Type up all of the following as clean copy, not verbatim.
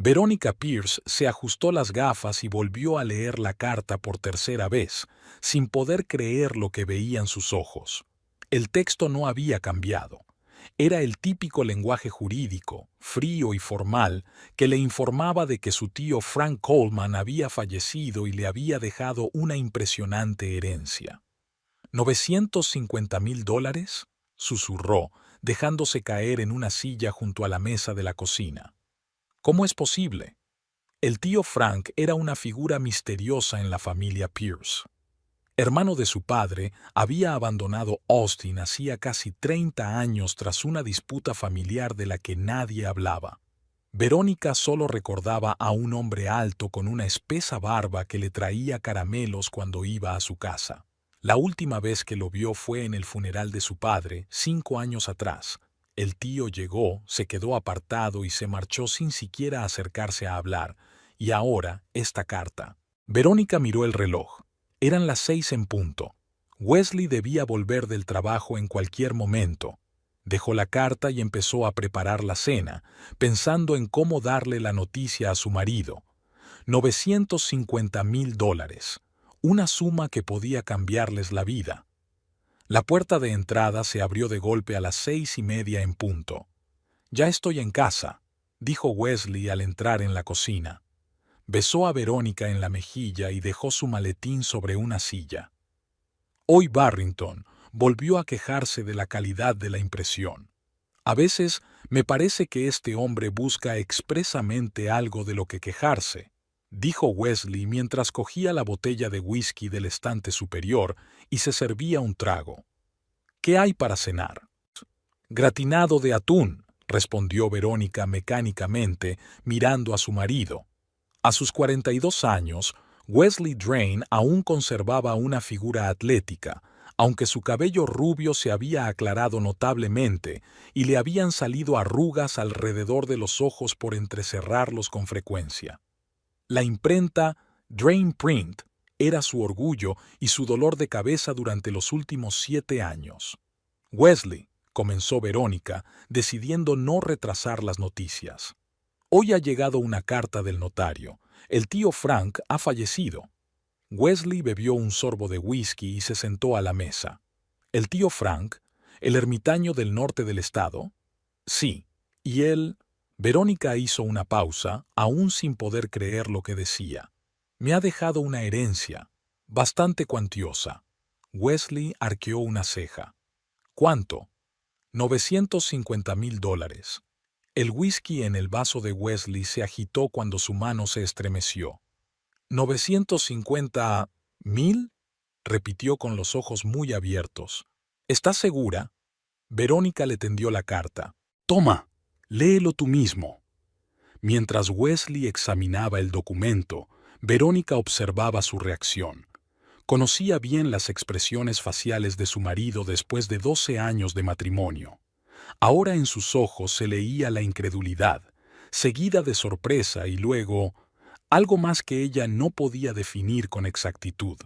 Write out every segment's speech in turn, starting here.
Verónica Pierce se ajustó las gafas y volvió a leer la carta por tercera vez, sin poder creer lo que veían sus ojos. El texto no había cambiado. Era el típico lenguaje jurídico, frío y formal, que le informaba de que su tío Frank Coleman había fallecido y le había dejado una impresionante herencia. ¿$950,000? Susurró, dejándose caer en una silla junto a la mesa de la cocina. ¿Cómo es posible? El tío Frank era una figura misteriosa en la familia Pierce. Hermano de su padre, había abandonado Austin hacía casi 30 años tras una disputa familiar de la que nadie hablaba. Verónica solo recordaba a un hombre alto con una espesa barba que le traía caramelos cuando iba a su casa. La última vez que lo vio fue en el funeral de su padre, 5 años atrás. El tío llegó, se quedó apartado y se marchó sin siquiera acercarse a hablar. Y ahora, esta carta. Verónica miró el reloj. Eran las 6 en punto. Wesley debía volver del trabajo en cualquier momento. Dejó la carta y empezó a preparar la cena, pensando en cómo darle la noticia a su marido. $950,000. Una suma que podía cambiarles la vida. La puerta de entrada se abrió de golpe a las 6:30 en punto. «Ya estoy en casa», dijo Wesley al entrar en la cocina. Besó a Verónica en la mejilla y dejó su maletín sobre una silla. Hoy Barrington volvió a quejarse de la calidad de la impresión. A veces me parece que este hombre busca expresamente algo de lo que quejarse, dijo Wesley mientras cogía la botella de whisky del estante superior y se servía un trago. «¿Qué hay para cenar?» «Gratinado de atún», respondió Verónica mecánicamente, mirando a su marido. A sus 42 años, Wesley Drain aún conservaba una figura atlética, aunque su cabello rubio se había aclarado notablemente y le habían salido arrugas alrededor de los ojos por entrecerrarlos con frecuencia. La imprenta Drain Print era su orgullo y su dolor de cabeza durante los últimos 7 años. «Wesley», comenzó Verónica, decidiendo no retrasar las noticias. «Hoy ha llegado una carta del notario. El tío Frank ha fallecido». Wesley bebió un sorbo de whisky y se sentó a la mesa. «¿El tío Frank? ¿El ermitaño del norte del estado?» «Sí. ¿Y él?» Verónica hizo una pausa, aún sin poder creer lo que decía. «Me ha dejado una herencia, bastante cuantiosa». Wesley arqueó una ceja. «¿Cuánto?» $950,000. El whisky en el vaso de Wesley se agitó cuando su mano se estremeció. «¿950,000?» repitió con los ojos muy abiertos. «¿Estás segura?» Verónica le tendió la carta. «Toma, léelo tú mismo». Mientras Wesley examinaba el documento, Verónica observaba su reacción. Conocía bien las expresiones faciales de su marido después de 12 años de matrimonio. Ahora en sus ojos se leía la incredulidad, seguida de sorpresa y luego algo más que ella no podía definir con exactitud.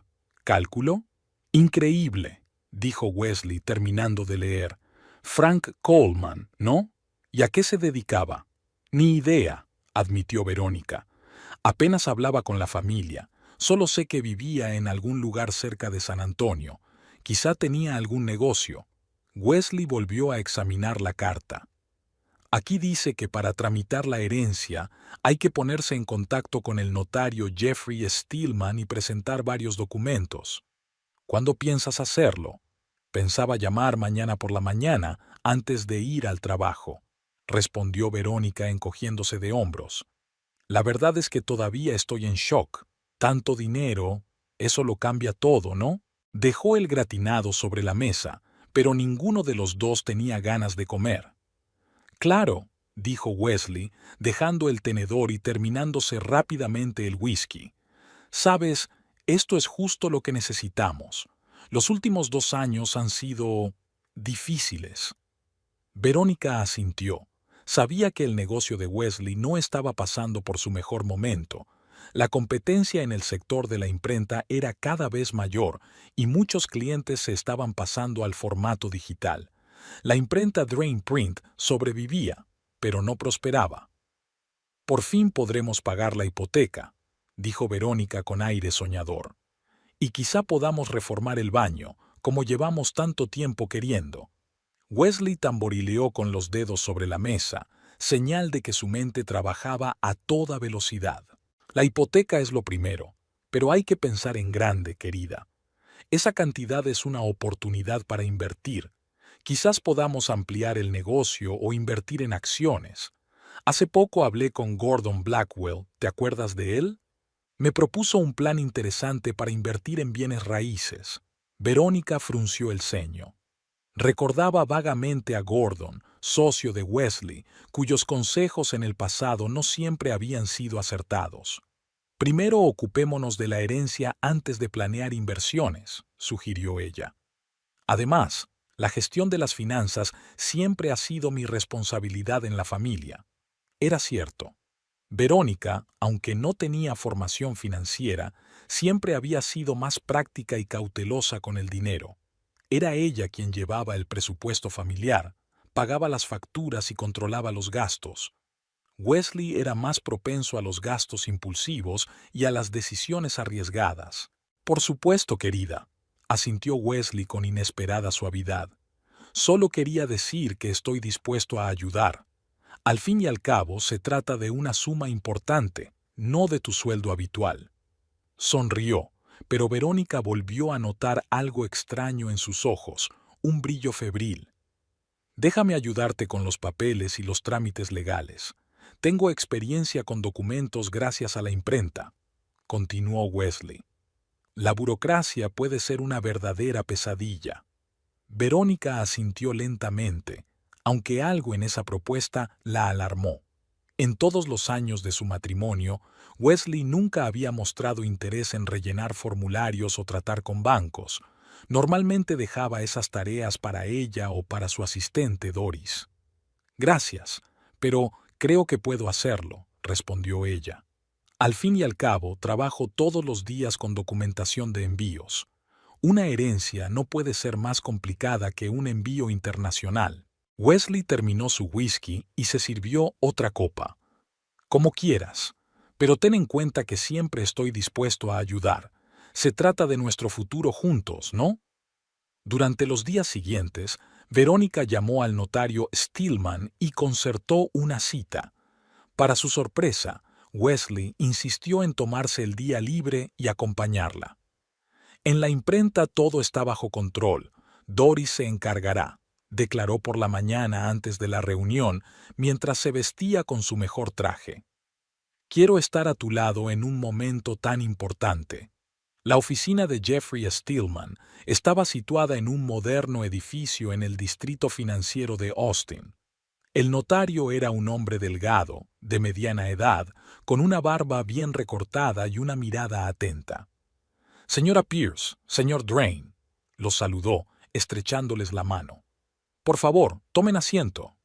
¿Cálculo? «Increíble», dijo Wesley terminando de leer. «Frank Coleman, ¿no? ¿Y a qué se dedicaba?» «Ni idea», admitió Verónica. «Apenas hablaba con la familia. Solo sé que vivía en algún lugar cerca de San Antonio. Quizá tenía algún negocio». Wesley volvió a examinar la carta. «Aquí dice que para tramitar la herencia hay que ponerse en contacto con el notario Jeffrey Stillman y presentar varios documentos. ¿Cuándo piensas hacerlo?» «Pensaba llamar mañana por la mañana antes de ir al trabajo», respondió Verónica encogiéndose de hombros. «La verdad es que todavía estoy en shock. Tanto dinero, eso lo cambia todo, ¿no?» Dejó el gratinado sobre la mesa, pero ninguno de los dos tenía ganas de comer. «Claro», dijo Wesley, dejando el tenedor y terminándose rápidamente el whisky. «Sabes, esto es justo lo que necesitamos. Los últimos 2 años han sido difíciles». Verónica asintió. Sabía que el negocio de Wesley no estaba pasando por su mejor momento. La competencia en el sector de la imprenta era cada vez mayor y muchos clientes se estaban pasando al formato digital. La imprenta Drain Print sobrevivía, pero no prosperaba. Por fin podremos pagar la hipoteca, dijo Verónica con aire soñador. Y quizá podamos reformar el baño, como llevamos tanto tiempo queriendo. Wesley tamborileó con los dedos sobre la mesa, señal de que su mente trabajaba a toda velocidad. La hipoteca es lo primero, pero hay que pensar en grande, querida. Esa cantidad es una oportunidad para invertir. Quizás podamos ampliar el negocio o invertir en acciones. Hace poco hablé con Gordon Blackwell, ¿te acuerdas de él? Me propuso un plan interesante para invertir en bienes raíces. Verónica frunció el ceño. Recordaba vagamente a Gordon, socio de Wesley, cuyos consejos en el pasado no siempre habían sido acertados. Primero ocupémonos de la herencia antes de planear inversiones, sugirió ella. Además, la gestión de las finanzas siempre ha sido mi responsabilidad en la familia. Era cierto. Verónica, aunque no tenía formación financiera, siempre había sido más práctica y cautelosa con el dinero. Era ella quien llevaba el presupuesto familiar, pagaba las facturas y controlaba los gastos. Wesley era más propenso a los gastos impulsivos y a las decisiones arriesgadas. Por supuesto, querida, asintió Wesley con inesperada suavidad. Solo quería decir que estoy dispuesto a ayudar. Al fin y al cabo, se trata de una suma importante, no de tu sueldo habitual. Sonrió, pero Verónica volvió a notar algo extraño en sus ojos, un brillo febril. Déjame ayudarte con los papeles y los trámites legales. Tengo experiencia con documentos gracias a la imprenta, continuó Wesley. La burocracia puede ser una verdadera pesadilla. Verónica asintió lentamente, aunque algo en esa propuesta la alarmó. En todos los años de su matrimonio, Wesley nunca había mostrado interés en rellenar formularios o tratar con bancos. Normalmente dejaba esas tareas para ella o para su asistente Doris. Gracias, pero creo que puedo hacerlo, respondió ella. Al fin y al cabo, trabajo todos los días con documentación de envíos. Una herencia no puede ser más complicada que un envío internacional. Wesley terminó su whisky y se sirvió otra copa. Como quieras, pero ten en cuenta que siempre estoy dispuesto a ayudar. Se trata de nuestro futuro juntos, ¿no? Durante los días siguientes, Verónica llamó al notario Stillman y concertó una cita. Para su sorpresa, Wesley insistió en tomarse el día libre y acompañarla. En la imprenta todo está bajo control. Doris se encargará, declaró por la mañana antes de la reunión, mientras se vestía con su mejor traje. Quiero estar a tu lado en un momento tan importante. La oficina de Jeffrey Stillman estaba situada en un moderno edificio en el distrito financiero de Austin. El notario era un hombre delgado, de mediana edad, con una barba bien recortada y una mirada atenta. Señora Pierce, señor Drain, los saludó, estrechándoles la mano. Por favor, tomen asiento.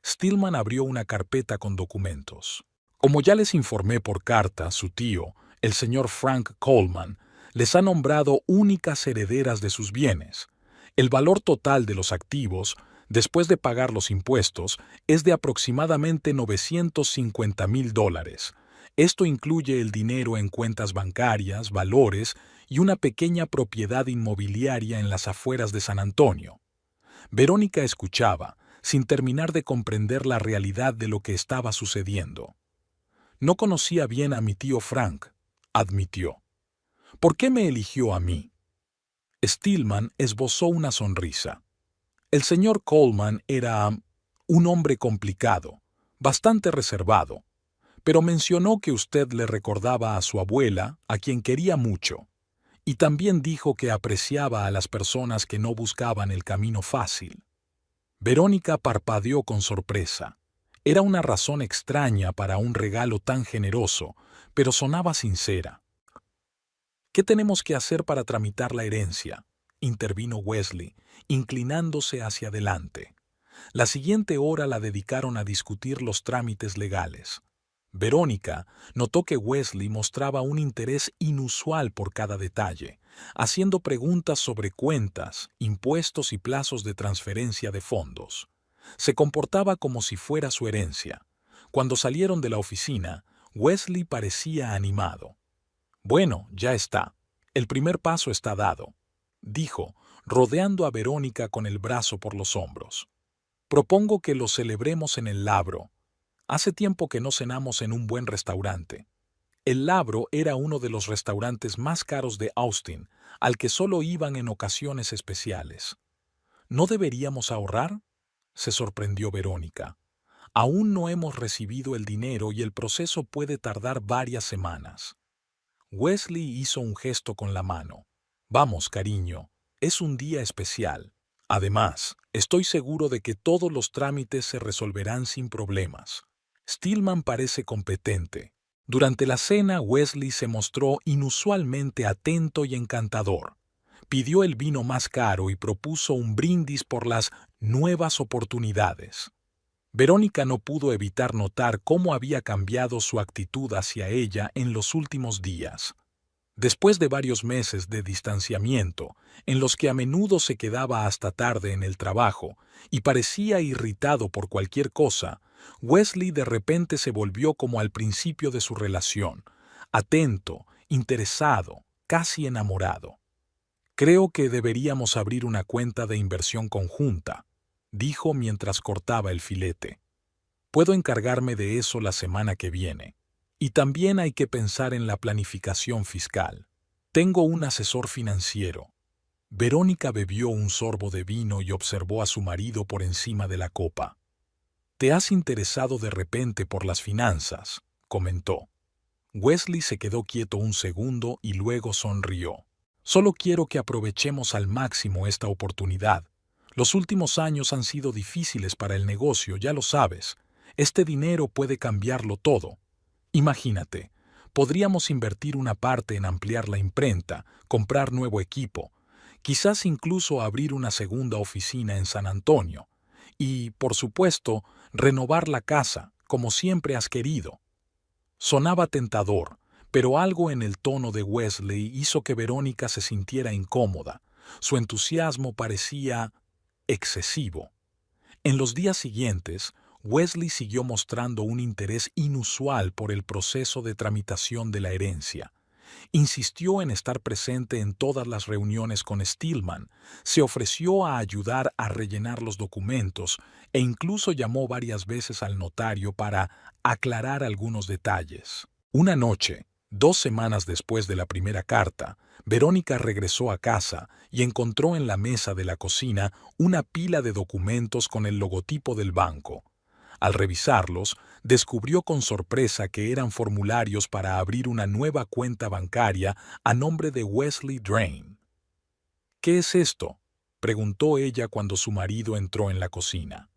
Stillman abrió una carpeta con documentos. Como ya les informé por carta, su tío, el señor Frank Coleman, les ha nombrado únicas herederas de sus bienes. El valor total de los activos, después de pagar los impuestos, es de aproximadamente $950,000. Esto incluye el dinero en cuentas bancarias, valores y una pequeña propiedad inmobiliaria en las afueras de San Antonio. Verónica escuchaba, sin terminar de comprender la realidad de lo que estaba sucediendo. No conocía bien a mi tío Frank, admitió. ¿Por qué me eligió a mí? Stillman esbozó una sonrisa. El señor Coleman era un hombre complicado, bastante reservado, pero mencionó que usted le recordaba a su abuela, a quien quería mucho, y también dijo que apreciaba a las personas que no buscaban el camino fácil. Verónica parpadeó con sorpresa. Era una razón extraña para un regalo tan generoso, pero sonaba sincera. ¿Qué tenemos que hacer para tramitar la herencia?, intervino Wesley, inclinándose hacia adelante. La siguiente hora la dedicaron a discutir los trámites legales. Verónica notó que Wesley mostraba un interés inusual por cada detalle, haciendo preguntas sobre cuentas, impuestos y plazos de transferencia de fondos. Se comportaba como si fuera su herencia. Cuando salieron de la oficina, Wesley parecía animado. «Bueno, ya está. El primer paso está dado», dijo, rodeando a Verónica con el brazo por los hombros. «Propongo que lo celebremos en el Labro. Hace tiempo que no cenamos en un buen restaurante». El Labro era uno de los restaurantes más caros de Austin, al que solo iban en ocasiones especiales. «¿No deberíamos ahorrar?», se sorprendió Verónica. «Aún no hemos recibido el dinero y el proceso puede tardar varias semanas». Wesley hizo un gesto con la mano. «Vamos, cariño, es un día especial. Además, estoy seguro de que todos los trámites se resolverán sin problemas. Stillman parece competente». Durante la cena, Wesley se mostró inusualmente atento y encantador. Pidió el vino más caro y propuso un brindis por las nuevas oportunidades. Verónica no pudo evitar notar cómo había cambiado su actitud hacia ella en los últimos días. Después de varios meses de distanciamiento, en los que a menudo se quedaba hasta tarde en el trabajo y parecía irritado por cualquier cosa, Wesley de repente se volvió como al principio de su relación, atento, interesado, casi enamorado. «Creo que deberíamos abrir una cuenta de inversión conjunta», dijo mientras cortaba el filete. «Puedo encargarme de eso la semana que viene. Y también hay que pensar en la planificación fiscal. Tengo un asesor financiero». Verónica bebió un sorbo de vino y observó a su marido por encima de la copa. «Te has interesado de repente por las finanzas», comentó. Wesley se quedó quieto un segundo y luego sonrió. «Solo quiero que aprovechemos al máximo esta oportunidad. Los últimos años han sido difíciles para el negocio, ya lo sabes. Este dinero puede cambiarlo todo. Imagínate, podríamos invertir una parte en ampliar la imprenta, comprar nuevo equipo, quizás incluso abrir una segunda oficina en San Antonio. Y, por supuesto, renovar la casa, como siempre has querido». Sonaba tentador, pero algo en el tono de Wesley hizo que Verónica se sintiera incómoda. Su entusiasmo parecía excesivo. En los días siguientes, Wesley siguió mostrando un interés inusual por el proceso de tramitación de la herencia. Insistió en estar presente en todas las reuniones con Stillman, se ofreció a ayudar a rellenar los documentos e incluso llamó varias veces al notario para aclarar algunos detalles. Una noche, 2 semanas después de la primera carta, Verónica regresó a casa y encontró en la mesa de la cocina una pila de documentos con el logotipo del banco. Al revisarlos, descubrió con sorpresa que eran formularios para abrir una nueva cuenta bancaria a nombre de Wesley Drain. «¿Qué es esto?», preguntó ella cuando su marido entró en la cocina.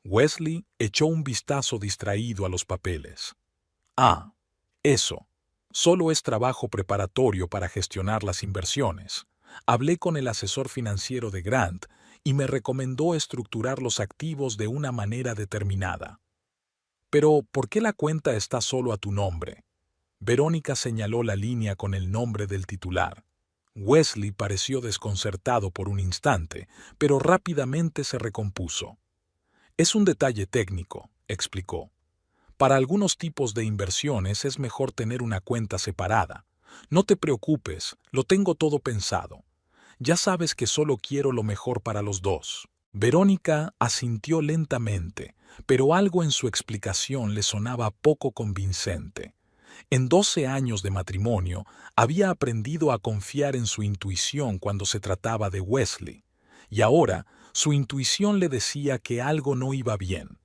Wesley echó un vistazo distraído a los papeles. «Ah, eso. Solo es trabajo preparatorio para gestionar las inversiones. Hablé con el asesor financiero de Grant y me recomendó estructurar los activos de una manera determinada». «Pero, ¿por qué la cuenta está solo a tu nombre?». Verónica señaló la línea con el nombre del titular. Wesley pareció desconcertado por un instante, pero rápidamente se recompuso. «Es un detalle técnico», explicó. «Para algunos tipos de inversiones es mejor tener una cuenta separada. No te preocupes, lo tengo todo pensado. Ya sabes que solo quiero lo mejor para los dos». Verónica asintió lentamente, pero algo en su explicación le sonaba poco convincente. En 12 años de matrimonio, había aprendido a confiar en su intuición cuando se trataba de Wesley, y ahora su intuición le decía que algo no iba bien.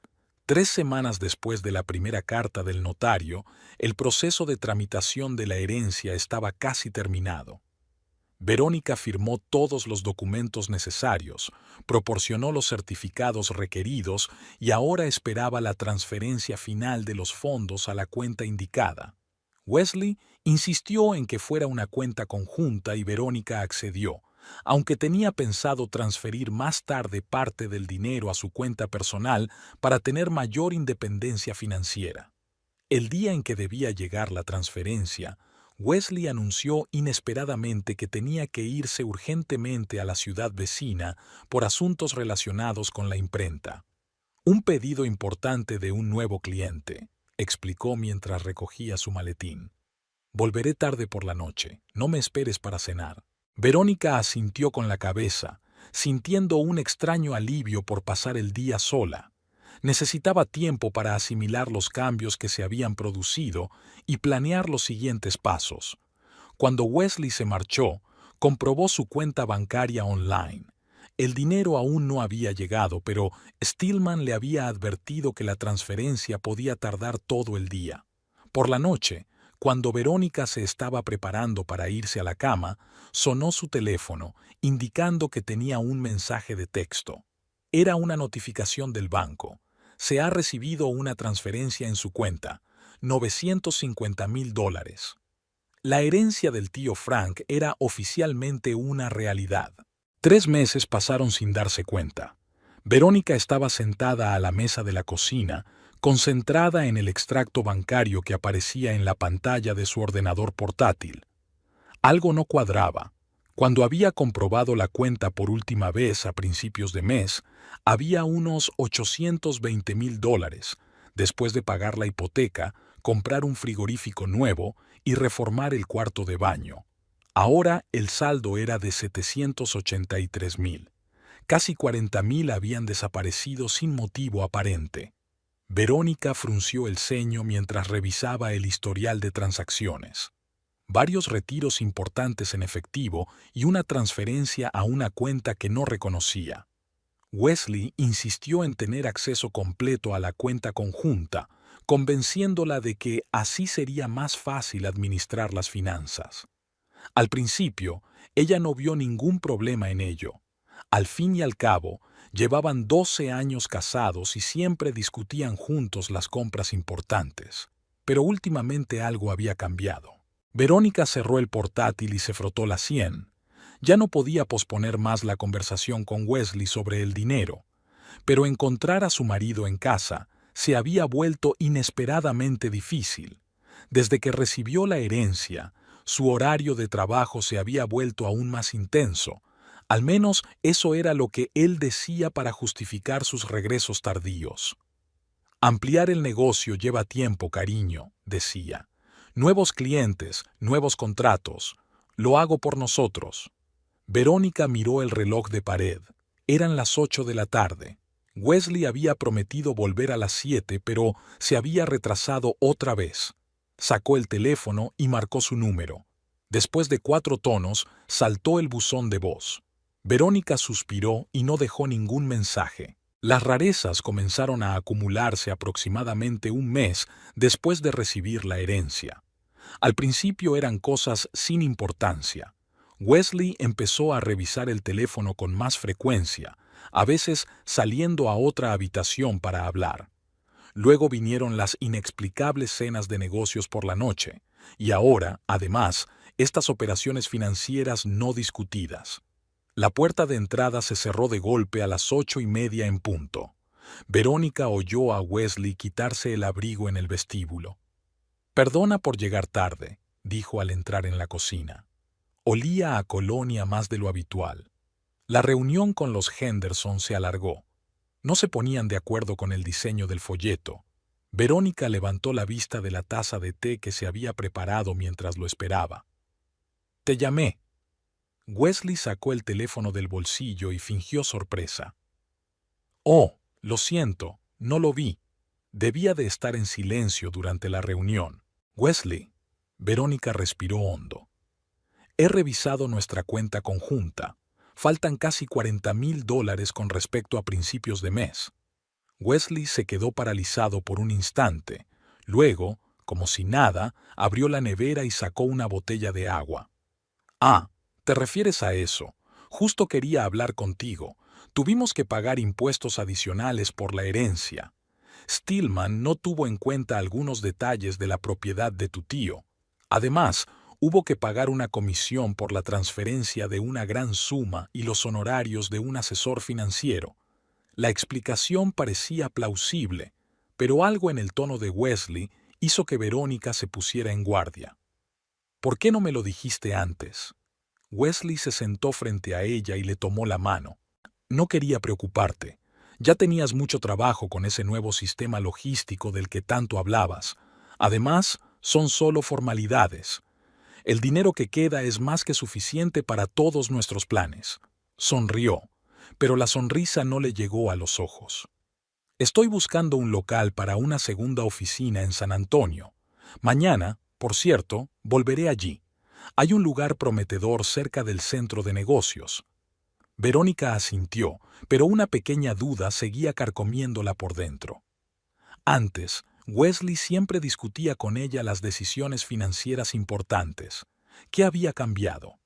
3 semanas después de la primera carta del notario, el proceso de tramitación de la herencia estaba casi terminado. Verónica firmó todos los documentos necesarios, proporcionó los certificados requeridos y ahora esperaba la transferencia final de los fondos a la cuenta indicada. Wesley insistió en que fuera una cuenta conjunta y Verónica accedió, aunque tenía pensado transferir más tarde parte del dinero a su cuenta personal para tener mayor independencia financiera. El día en que debía llegar la transferencia, Wesley anunció inesperadamente que tenía que irse urgentemente a la ciudad vecina por asuntos relacionados con la imprenta. Un pedido importante de un nuevo cliente, explicó mientras recogía su maletín. Volveré tarde por la noche, no me esperes para cenar. Verónica asintió con la cabeza, sintiendo un extraño alivio por pasar el día sola. Necesitaba tiempo para asimilar los cambios que se habían producido y planear los siguientes pasos. Cuando Wesley se marchó, comprobó su cuenta bancaria online. El dinero aún no había llegado, pero Stillman le había advertido que la transferencia podía tardar todo el día. Por la noche, cuando Verónica se estaba preparando para irse a la cama, sonó su teléfono, indicando que tenía un mensaje de texto. Era una notificación del banco. Se ha recibido una transferencia en su cuenta, $950,000. La herencia del tío Frank era oficialmente una realidad. 3 meses pasaron sin darse cuenta. Verónica estaba sentada a la mesa de la cocina, concentrada en el extracto bancario que aparecía en la pantalla de su ordenador portátil. Algo no cuadraba. Cuando había comprobado la cuenta por última vez a principios de mes, había unos $820,000, después de pagar la hipoteca, comprar un frigorífico nuevo y reformar el cuarto de baño. Ahora el saldo era de $783,000. Casi $40,000 habían desaparecido sin motivo aparente. Verónica frunció el ceño mientras revisaba el historial de transacciones. Varios retiros importantes en efectivo y una transferencia a una cuenta que no reconocía. Wesley insistió en tener acceso completo a la cuenta conjunta, convenciéndola de que así sería más fácil administrar las finanzas. Al principio, ella no vio ningún problema en ello. Al fin y al cabo, llevaban 12 años casados y siempre discutían juntos las compras importantes. Pero últimamente algo había cambiado. Verónica cerró el portátil y se frotó la sien. Ya no podía posponer más la conversación con Wesley sobre el dinero, pero encontrar a su marido en casa se había vuelto inesperadamente difícil. Desde que recibió la herencia, su horario de trabajo se había vuelto aún más intenso. Al menos eso era lo que él decía para justificar sus regresos tardíos. Ampliar el negocio lleva tiempo, cariño, decía. Nuevos clientes, nuevos contratos. Lo hago por nosotros. Verónica miró el reloj de pared. Eran las 8 de la tarde. Wesley había prometido volver a las 7, pero se había retrasado otra vez. Sacó el teléfono y marcó su número. Después de 4 tonos, saltó el buzón de voz. Verónica suspiró y no dejó ningún mensaje. Las rarezas comenzaron a acumularse aproximadamente un mes después de recibir la herencia. Al principio eran cosas sin importancia. Wesley empezó a revisar el teléfono con más frecuencia, a veces saliendo a otra habitación para hablar. Luego vinieron las inexplicables cenas de negocios por la noche, y ahora, además, estas operaciones financieras no discutidas. La puerta de entrada se cerró de golpe a las 8:30 en punto. Verónica oyó a Wesley quitarse el abrigo en el vestíbulo. «Perdona por llegar tarde», dijo al entrar en la cocina. Olía a colonia más de lo habitual. La reunión con los Henderson se alargó. No se ponían de acuerdo con el diseño del folleto. Verónica levantó la vista de la taza de té que se había preparado mientras lo esperaba. «Te llamé». Wesley sacó el teléfono del bolsillo y fingió sorpresa. «Oh, lo siento, no lo vi. Debía de estar en silencio durante la reunión». «Wesley», Verónica respiró hondo. «He revisado nuestra cuenta conjunta. Faltan casi $40,000 con respecto a principios de mes». Wesley se quedó paralizado por un instante. Luego, como si nada, abrió la nevera y sacó una botella de agua. «Ah, ¿te refieres a eso? Justo quería hablar contigo. Tuvimos que pagar impuestos adicionales por la herencia. Stillman no tuvo en cuenta algunos detalles de la propiedad de tu tío. Además, hubo que pagar una comisión por la transferencia de una gran suma y los honorarios de un asesor financiero». La explicación parecía plausible, pero algo en el tono de Wesley hizo que Verónica se pusiera en guardia. «¿Por qué no me lo dijiste antes?». Wesley se sentó frente a ella y le tomó la mano. «No quería preocuparte. Ya tenías mucho trabajo con ese nuevo sistema logístico del que tanto hablabas. Además, son solo formalidades. El dinero que queda es más que suficiente para todos nuestros planes. Sonrió, pero la sonrisa no le llegó a los ojos. Estoy buscando un local para una segunda oficina en San Antonio. Mañana, por cierto, volveré allí. Hay un lugar prometedor cerca del centro de negocios. Verónica asintió, pero una pequeña duda seguía carcomiéndola por dentro. Antes, Wesley siempre discutía con ella las decisiones financieras importantes. ¿Qué había cambiado?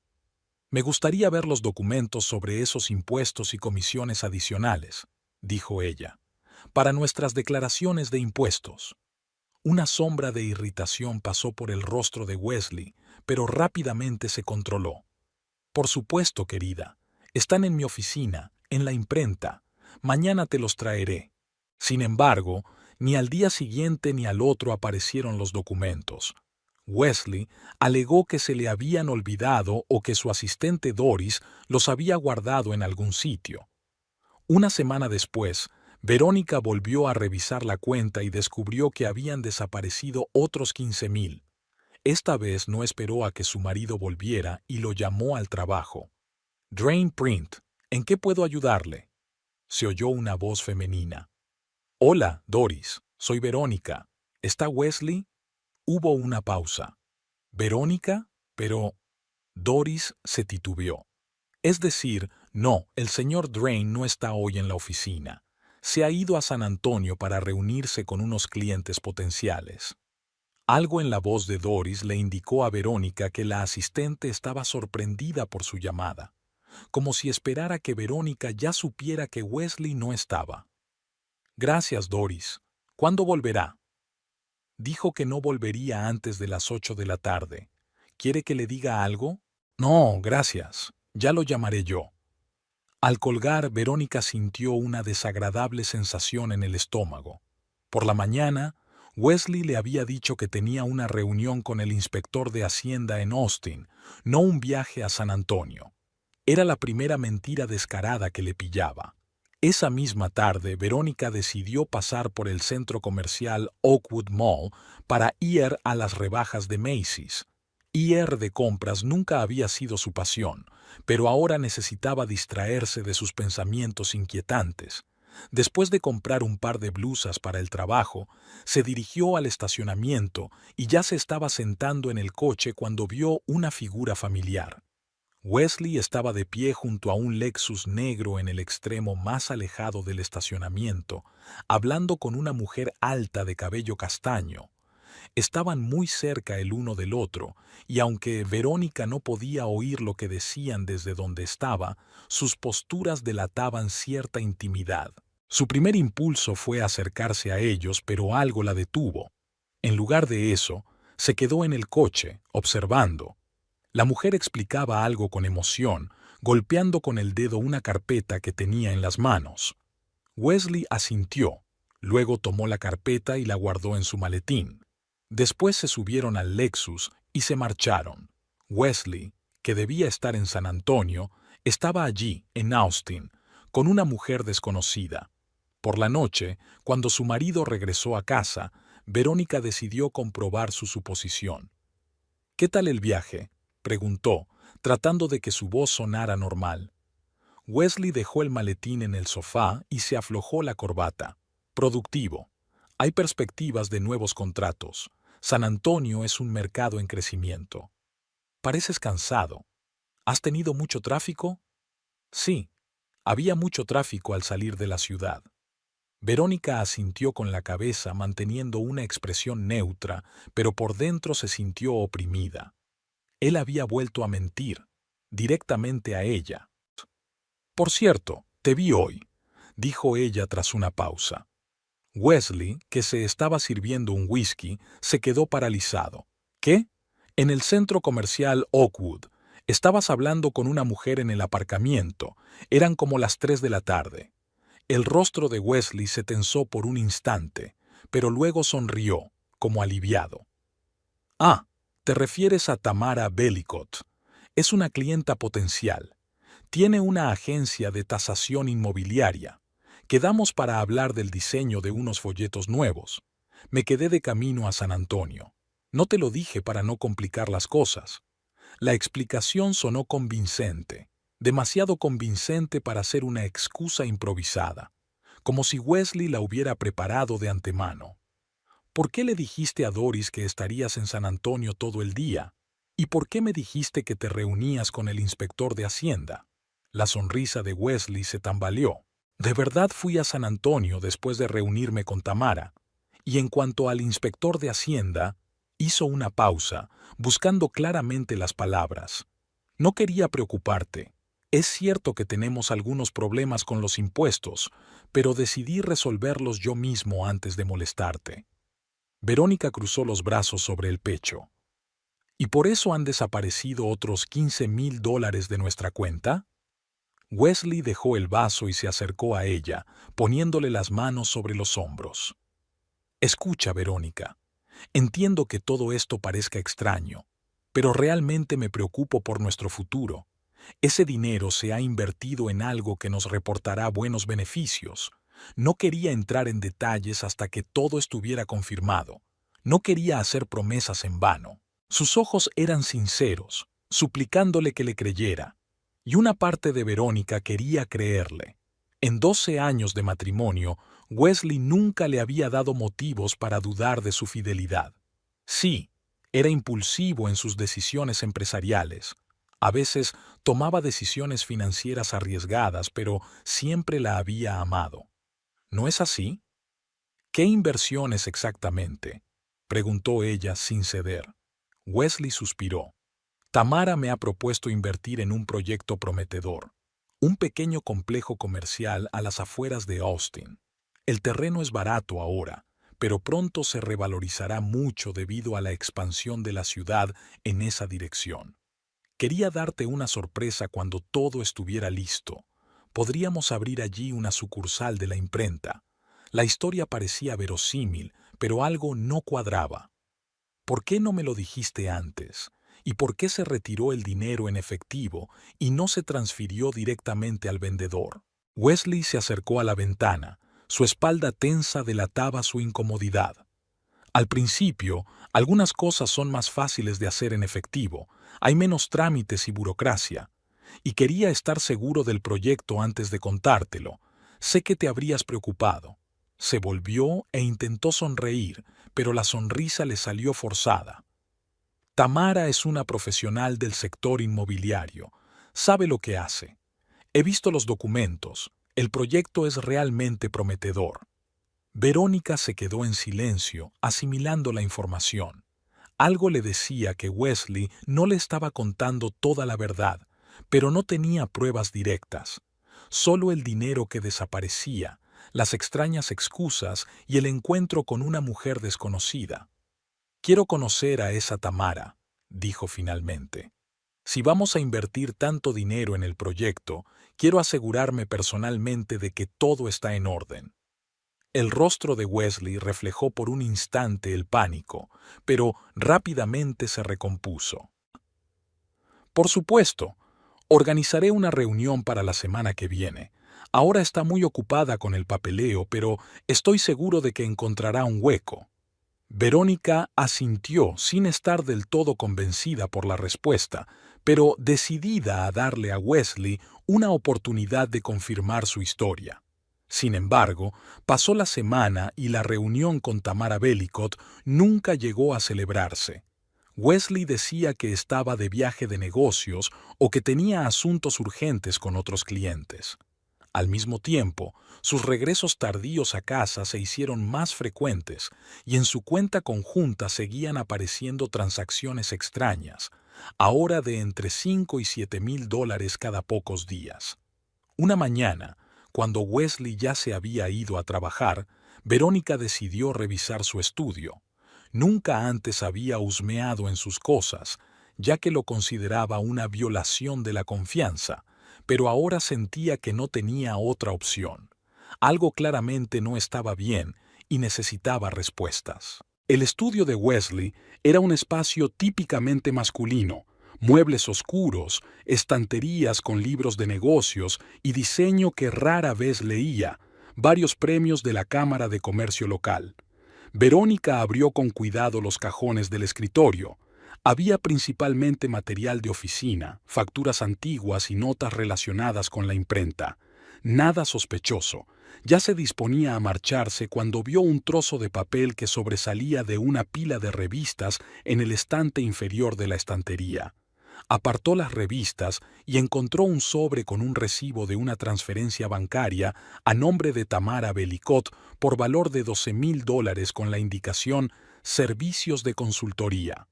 Me gustaría ver los documentos sobre esos impuestos y comisiones adicionales, dijo ella, para nuestras declaraciones de impuestos. Una sombra de irritación pasó por el rostro de Wesley, pero rápidamente se controló. Por supuesto, querida. Están en mi oficina, en la imprenta. Mañana te los traeré. Sin embargo, ni al día siguiente ni al otro aparecieron los documentos. Wesley alegó que se le habían olvidado o que su asistente Doris los había guardado en algún sitio. Una semana después, Verónica volvió a revisar la cuenta y descubrió que habían desaparecido otros 15,000. Esta vez no esperó a que su marido volviera y lo llamó al trabajo. Drain Print, ¿en qué puedo ayudarle? Se oyó una voz femenina. Hola, Doris, soy Verónica. ¿Está Wesley? Hubo una pausa. ¿Verónica? Pero... Doris se titubeó. Es decir, no, el señor Drain no está hoy en la oficina. Se ha ido a San Antonio para reunirse con unos clientes potenciales. Algo en la voz de Doris le indicó a Verónica que la asistente estaba sorprendida por su llamada, como si esperara que Verónica ya supiera que Wesley no estaba. Gracias, Doris. ¿Cuándo volverá? Dijo que no volvería antes de las 8 de la tarde. ¿Quiere que le diga algo? No, gracias. Ya lo llamaré yo. Al colgar, Verónica sintió una desagradable sensación en el estómago. Por la mañana, Wesley le había dicho que tenía una reunión con el inspector de Hacienda en Austin, no un viaje a San Antonio. Era la primera mentira descarada que le pillaba. Esa misma tarde, Verónica decidió pasar por el centro comercial Oakwood Mall para ir a las rebajas de Macy's. Ir de compras nunca había sido su pasión, pero ahora necesitaba distraerse de sus pensamientos inquietantes. Después de comprar un par de blusas para el trabajo, se dirigió al estacionamiento y ya se estaba sentando en el coche cuando vio una figura familiar. Wesley estaba de pie junto a un Lexus negro en el extremo más alejado del estacionamiento, hablando con una mujer alta de cabello castaño. Estaban muy cerca el uno del otro, y aunque Verónica no podía oír lo que decían desde donde estaba, sus posturas delataban cierta intimidad. Su primer impulso fue acercarse a ellos, pero algo la detuvo. En lugar de eso, se quedó en el coche, observando. La mujer explicaba algo con emoción, golpeando con el dedo una carpeta que tenía en las manos. Wesley asintió, luego tomó la carpeta y la guardó en su maletín. Después se subieron al Lexus y se marcharon. Wesley, que debía estar en San Antonio, estaba allí, en Austin, con una mujer desconocida. Por la noche, cuando su marido regresó a casa, Verónica decidió comprobar su suposición. «¿Qué tal el viaje?», preguntó, tratando de que su voz sonara normal. Wesley dejó el maletín en el sofá y se aflojó la corbata. «Productivo. Hay perspectivas de nuevos contratos. San Antonio es un mercado en crecimiento». «Pareces cansado. ¿Has tenido mucho tráfico?» «Sí. Había mucho tráfico al salir de la ciudad». Verónica asintió con la cabeza manteniendo una expresión neutra, pero por dentro se sintió oprimida. Él había vuelto a mentir, directamente a ella. «Por cierto, te vi hoy», dijo ella tras una pausa. Wesley, que se estaba sirviendo un whisky, se quedó paralizado. «¿Qué? En el centro comercial Oakwood. Estabas hablando con una mujer en el aparcamiento. Eran como las 3 de la tarde». El rostro de Wesley se tensó por un instante, pero luego sonrió, como aliviado. «Ah, te refieres a Tamara Bellicott. Es una clienta potencial. Tiene una agencia de tasación inmobiliaria. Quedamos para hablar del diseño de unos folletos nuevos. Me quedé de camino a San Antonio. No te lo dije para no complicar las cosas. La explicación sonó convincente, demasiado convincente para ser una excusa improvisada, como si Wesley la hubiera preparado de antemano. ¿Por qué le dijiste a Doris que estarías en San Antonio todo el día? ¿Y por qué me dijiste que te reunías con el inspector de Hacienda? La sonrisa de Wesley se tambaleó. De verdad fui a San Antonio después de reunirme con Tamara, y en cuanto al inspector de Hacienda, hizo una pausa, buscando claramente las palabras. No quería preocuparte. Es cierto que tenemos algunos problemas con los impuestos, pero decidí resolverlos yo mismo antes de molestarte. Verónica cruzó los brazos sobre el pecho. ¿Y por eso han desaparecido otros $15,000 de nuestra cuenta? Wesley dejó el vaso y se acercó a ella, poniéndole las manos sobre los hombros. Escucha, Verónica. Entiendo que todo esto parezca extraño, pero realmente me preocupo por nuestro futuro. Ese dinero se ha invertido en algo que nos reportará buenos beneficios. No quería entrar en detalles hasta que todo estuviera confirmado. No quería hacer promesas en vano. Sus ojos eran sinceros, suplicándole que le creyera. Y una parte de Verónica quería creerle. En 12 años de matrimonio, Wesley nunca le había dado motivos para dudar de su fidelidad. Sí, era impulsivo en sus decisiones empresariales. A veces tomaba decisiones financieras arriesgadas, pero siempre la había amado. ¿No es así? ¿Qué inversiones exactamente?, preguntó ella sin ceder. Wesley suspiró. Tamara me ha propuesto invertir en un proyecto prometedor, un pequeño complejo comercial a las afueras de Austin. El terreno es barato ahora, pero pronto se revalorizará mucho debido a la expansión de la ciudad en esa dirección. Quería darte una sorpresa cuando todo estuviera listo. Podríamos abrir allí una sucursal de la imprenta. La historia parecía verosímil, pero algo no cuadraba. ¿Por qué no me lo dijiste antes? ¿Y por qué se retiró el dinero en efectivo y no se transfirió directamente al vendedor? Wesley se acercó a la ventana. Su espalda tensa delataba su incomodidad. Al principio, algunas cosas son más fáciles de hacer en efectivo, hay menos trámites y burocracia. Y quería estar seguro del proyecto antes de contártelo. Sé que te habrías preocupado. Se volvió e intentó sonreír, pero la sonrisa le salió forzada. Tamara es una profesional del sector inmobiliario. Sabe lo que hace. He visto los documentos. El proyecto es realmente prometedor. Verónica se quedó en silencio, asimilando la información. Algo le decía que Wesley no le estaba contando toda la verdad, pero no tenía pruebas directas. Solo el dinero que desaparecía, las extrañas excusas y el encuentro con una mujer desconocida. Quiero conocer a esa Tamara, dijo finalmente. Si vamos a invertir tanto dinero en el proyecto, quiero asegurarme personalmente de que todo está en orden. El rostro de Wesley reflejó por un instante el pánico, pero rápidamente se recompuso. Por supuesto, organizaré una reunión para la semana que viene. Ahora está muy ocupada con el papeleo, pero estoy seguro de que encontrará un hueco. Verónica asintió sin estar del todo convencida por la respuesta, pero decidida a darle a Wesley una oportunidad de confirmar su historia. Sin embargo, pasó la semana y la reunión con Tamara Bellicott nunca llegó a celebrarse. Wesley decía que estaba de viaje de negocios o que tenía asuntos urgentes con otros clientes. Al mismo tiempo, sus regresos tardíos a casa se hicieron más frecuentes y en su cuenta conjunta seguían apareciendo transacciones extrañas, ahora de entre $5,000 y $7,000 cada pocos días. Una mañana, cuando Wesley ya se había ido a trabajar, Verónica decidió revisar su estudio. Nunca antes había husmeado en sus cosas, ya que lo consideraba una violación de la confianza, pero ahora sentía que no tenía otra opción. Algo claramente no estaba bien y necesitaba respuestas. El estudio de Wesley era un espacio típicamente masculino, muebles oscuros, estanterías con libros de negocios y diseño que rara vez leía, varios premios de la Cámara de Comercio local. Verónica abrió con cuidado los cajones del escritorio. Había principalmente material de oficina, facturas antiguas y notas relacionadas con la imprenta. Nada sospechoso. Ya se disponía a marcharse cuando vio un trozo de papel que sobresalía de una pila de revistas en el estante inferior de la estantería. Apartó las revistas y encontró un sobre con un recibo de una transferencia bancaria a nombre de Tamara Bellicot por valor de $12,000 con la indicación «Servicios de consultoría».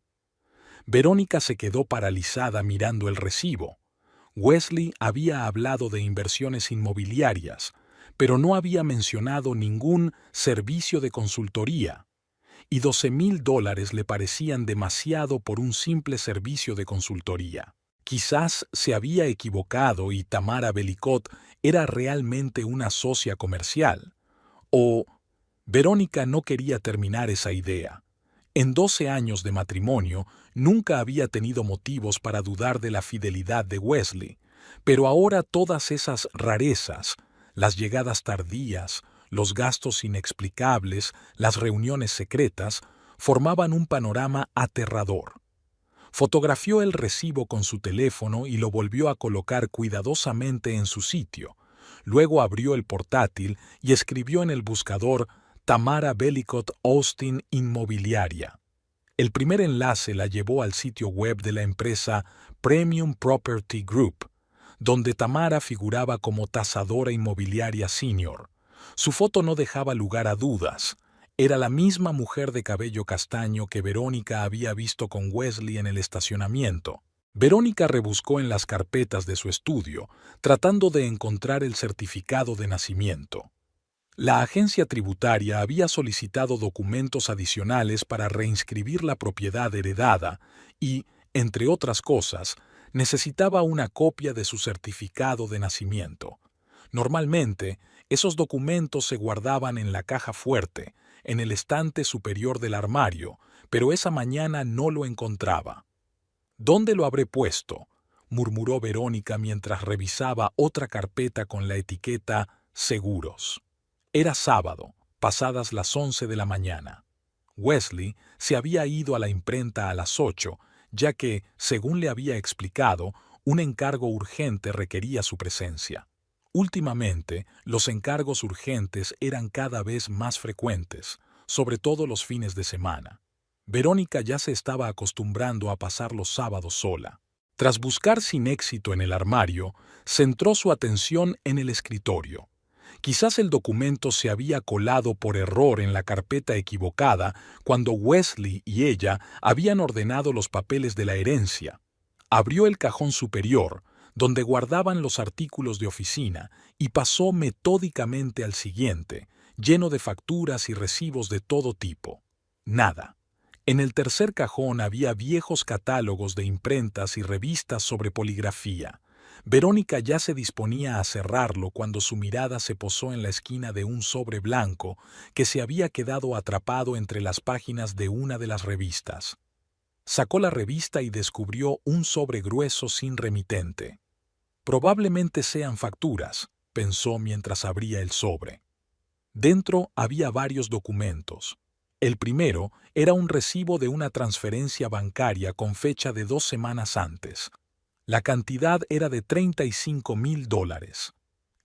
Verónica se quedó paralizada mirando el recibo. Wesley había hablado de inversiones inmobiliarias, pero no había mencionado ningún servicio de consultoría, y $12,000 le parecían demasiado por un simple servicio de consultoría. Quizás se había equivocado y Tamara Bellicot era realmente una socia comercial. O Verónica no quería terminar esa idea. En 12 años de matrimonio nunca había tenido motivos para dudar de la fidelidad de Wesley, pero ahora todas esas rarezas, las llegadas tardías, los gastos inexplicables, las reuniones secretas, formaban un panorama aterrador. Fotografió el recibo con su teléfono y lo volvió a colocar cuidadosamente en su sitio. Luego abrió el portátil y escribió en el buscador Tamara Bellicot Austin Inmobiliaria. El primer enlace la llevó al sitio web de la empresa Premium Property Group, donde Tamara figuraba como tasadora inmobiliaria senior. Su foto no dejaba lugar a dudas. Era la misma mujer de cabello castaño que Verónica había visto con Wesley en el estacionamiento. Verónica rebuscó en las carpetas de su estudio, tratando de encontrar el certificado de nacimiento. La agencia tributaria había solicitado documentos adicionales para reinscribir la propiedad heredada y, entre otras cosas, necesitaba una copia de su certificado de nacimiento. Normalmente, esos documentos se guardaban en la caja fuerte, en el estante superior del armario, pero esa mañana no lo encontraba. «¿Dónde lo habré puesto?», murmuró Verónica mientras revisaba otra carpeta con la etiqueta «Seguros». Era sábado, pasadas las 11 de la mañana. Wesley se había ido a la imprenta a las 8, ya que, según le había explicado, un encargo urgente requería su presencia. Últimamente, los encargos urgentes eran cada vez más frecuentes, sobre todo los fines de semana. Verónica ya se estaba acostumbrando a pasar los sábados sola. Tras buscar sin éxito en el armario, centró su atención en el escritorio. Quizás el documento se había colado por error en la carpeta equivocada cuando Wesley y ella habían ordenado los papeles de la herencia. Abrió el cajón superior, donde guardaban los artículos de oficina, y pasó metódicamente al siguiente, lleno de facturas y recibos de todo tipo. Nada. En el tercer cajón había viejos catálogos de imprentas y revistas sobre poligrafía. Verónica ya se disponía a cerrarlo cuando su mirada se posó en la esquina de un sobre blanco que se había quedado atrapado entre las páginas de una de las revistas. Sacó la revista y descubrió un sobre grueso sin remitente. Probablemente sean facturas, pensó mientras abría el sobre. Dentro había varios documentos. El primero era un recibo de una transferencia bancaria con fecha de 2 semanas antes. La cantidad era de $35,000.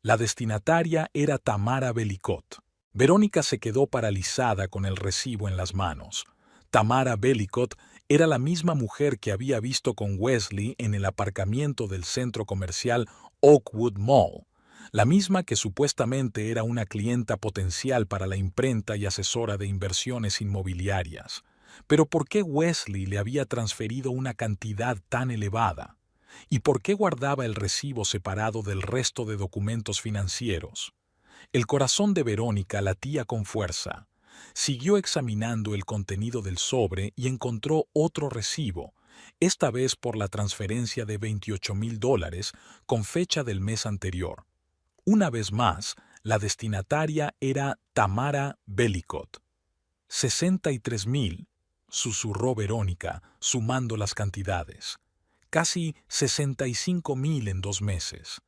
La destinataria era Tamara Bellicot. Verónica se quedó paralizada con el recibo en las manos. Tamara Bellicot era la misma mujer que había visto con Wesley en el aparcamiento del centro comercial Oakwood Mall, la misma que supuestamente era una clienta potencial para la imprenta y asesora de inversiones inmobiliarias. Pero ¿por qué Wesley le había transferido una cantidad tan elevada? ¿Y por qué guardaba el recibo separado del resto de documentos financieros? El corazón de Verónica latía con fuerza. Siguió examinando el contenido del sobre y encontró otro recibo, esta vez por la transferencia de $28,000 con fecha del mes anterior. Una vez más, la destinataria era Tamara Bellicot. 63,000, susurró Verónica, sumando las cantidades. Casi 65,000 en 2 meses.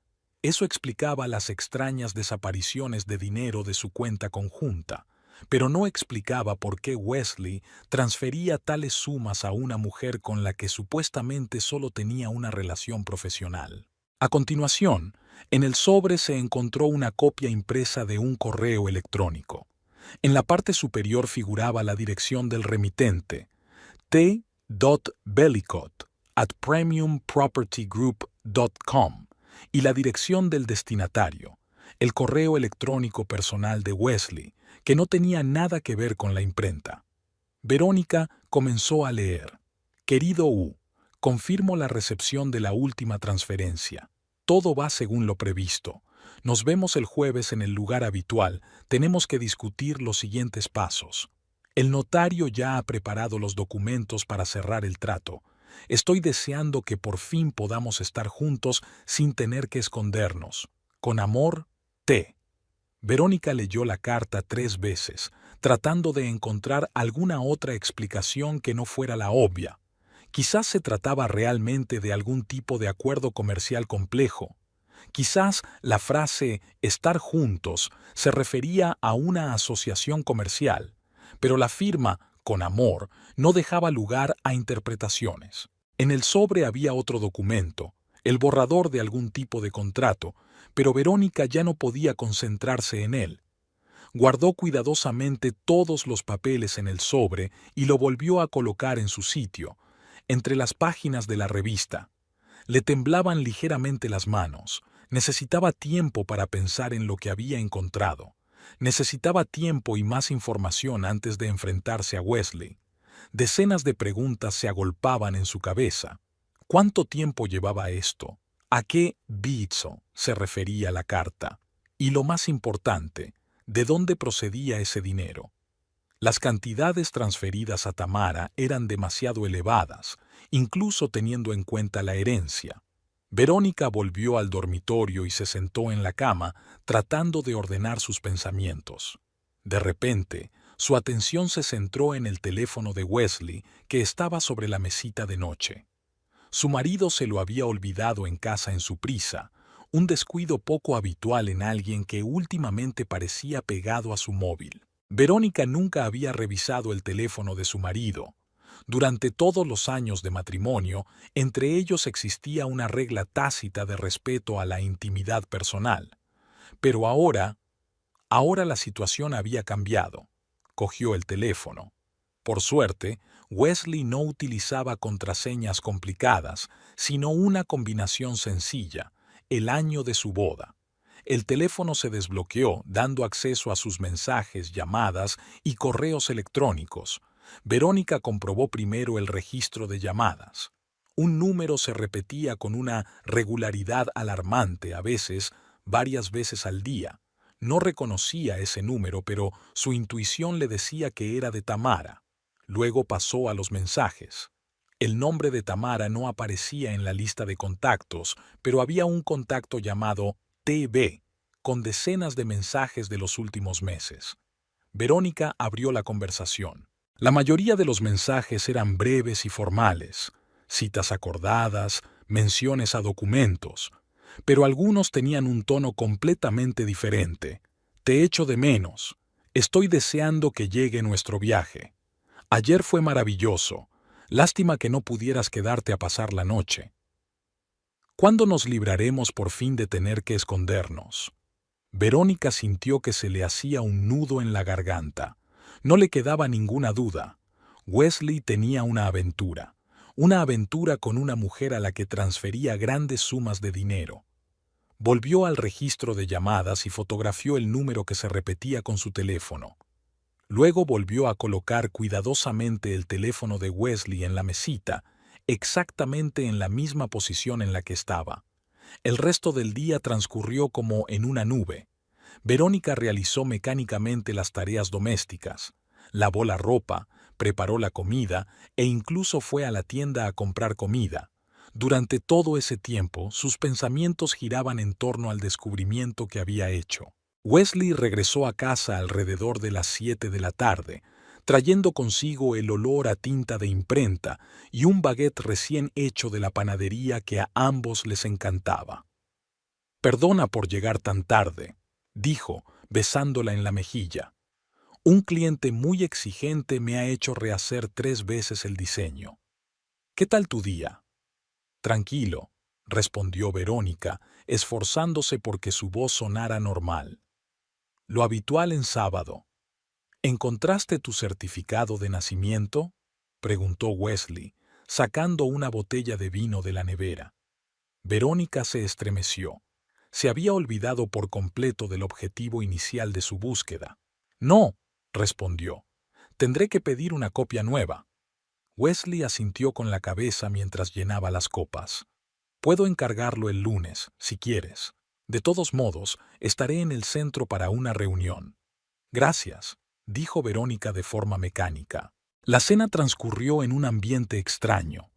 Eso explicaba las extrañas desapariciones de dinero de su cuenta conjunta, pero no explicaba por qué Wesley transfería tales sumas a una mujer con la que supuestamente solo tenía una relación profesional. A continuación, en el sobre se encontró una copia impresa de un correo electrónico. En la parte superior figuraba la dirección del remitente, t.bellicott@premiumpropertygroup.com, y la dirección del destinatario, el correo electrónico personal de Wesley, que no tenía nada que ver con la imprenta. Verónica comenzó a leer. Querido U, confirmo la recepción de la última transferencia. Todo va según lo previsto. Nos vemos el jueves en el lugar habitual. Tenemos que discutir los siguientes pasos. El notario ya ha preparado los documentos para cerrar el trato. Estoy deseando que por fin podamos estar juntos sin tener que escondernos. Con amor, T. Verónica leyó la carta 3 veces, tratando de encontrar alguna otra explicación que no fuera la obvia. Quizás se trataba realmente de algún tipo de acuerdo comercial complejo. Quizás la frase «estar juntos» se refería a una asociación comercial, pero la firma «con amor» no dejaba lugar a interpretaciones. En el sobre había otro documento, el borrador de algún tipo de contrato, pero Verónica ya no podía concentrarse en él. Guardó cuidadosamente todos los papeles en el sobre y lo volvió a colocar en su sitio, entre las páginas de la revista. Le temblaban ligeramente las manos. Necesitaba tiempo para pensar en lo que había encontrado. Necesitaba tiempo y más información antes de enfrentarse a Wesley. Decenas de preguntas se agolpaban en su cabeza. ¿Cuánto tiempo llevaba esto? ¿A qué bizzo se refería la carta? Y lo más importante, ¿de dónde procedía ese dinero? Las cantidades transferidas a Tamara eran demasiado elevadas, incluso teniendo en cuenta la herencia. Verónica volvió al dormitorio y se sentó en la cama, tratando de ordenar sus pensamientos. De repente, su atención se centró en el teléfono de Wesley, que estaba sobre la mesita de noche. Su marido se lo había olvidado en casa en su prisa, un descuido poco habitual en alguien que últimamente parecía pegado a su móvil. Verónica nunca había revisado el teléfono de su marido. Durante todos los años de matrimonio, entre ellos existía una regla tácita de respeto a la intimidad personal. Pero ahora la situación había cambiado. Cogió el teléfono. Por suerte, Wesley no utilizaba contraseñas complicadas, sino una combinación sencilla, el año de su boda. El teléfono se desbloqueó, dando acceso a sus mensajes, llamadas y correos electrónicos. Verónica comprobó primero el registro de llamadas. Un número se repetía con una regularidad alarmante, a veces, varias veces al día. No reconocía ese número, pero su intuición le decía que era de Tamara. Luego pasó a los mensajes. El nombre de Tamara no aparecía en la lista de contactos, pero había un contacto llamado TV, con decenas de mensajes de los últimos meses. Verónica abrió la conversación. La mayoría de los mensajes eran breves y formales, citas acordadas, menciones a documentos, pero algunos tenían un tono completamente diferente. Te echo de menos. Estoy deseando que llegue nuestro viaje. Ayer fue maravilloso. Lástima que no pudieras quedarte a pasar la noche. ¿Cuándo nos libraremos por fin de tener que escondernos? Verónica sintió que se le hacía un nudo en la garganta. No le quedaba ninguna duda. Wesley tenía una aventura con una mujer a la que transfería grandes sumas de dinero. Volvió al registro de llamadas y fotografió el número que se repetía con su teléfono. Luego volvió a colocar cuidadosamente el teléfono de Wesley en la mesita, exactamente en la misma posición en la que estaba. El resto del día transcurrió como en una nube. Verónica realizó mecánicamente las tareas domésticas, lavó la ropa, preparó la comida e incluso fue a la tienda a comprar comida. Durante todo ese tiempo, sus pensamientos giraban en torno al descubrimiento que había hecho. Wesley regresó a casa alrededor de las 7 de la tarde, trayendo consigo el olor a tinta de imprenta y un baguette recién hecho de la panadería que a ambos les encantaba. Perdona por llegar tan tarde, dijo, besándola en la mejilla. Un cliente muy exigente me ha hecho rehacer 3 veces el diseño. ¿Qué tal tu día? Tranquilo, respondió Verónica, esforzándose porque su voz sonara normal. Lo habitual en sábado. ¿Encontraste tu certificado de nacimiento? Preguntó Wesley, sacando una botella de vino de la nevera. Verónica se estremeció. Se había olvidado por completo del objetivo inicial de su búsqueda. No, respondió. Tendré que pedir una copia nueva. Wesley asintió con la cabeza mientras llenaba las copas. Puedo encargarlo el lunes, si quieres. De todos modos, estaré en el centro para una reunión. Gracias, dijo Verónica de forma mecánica. La cena transcurrió en un ambiente extraño.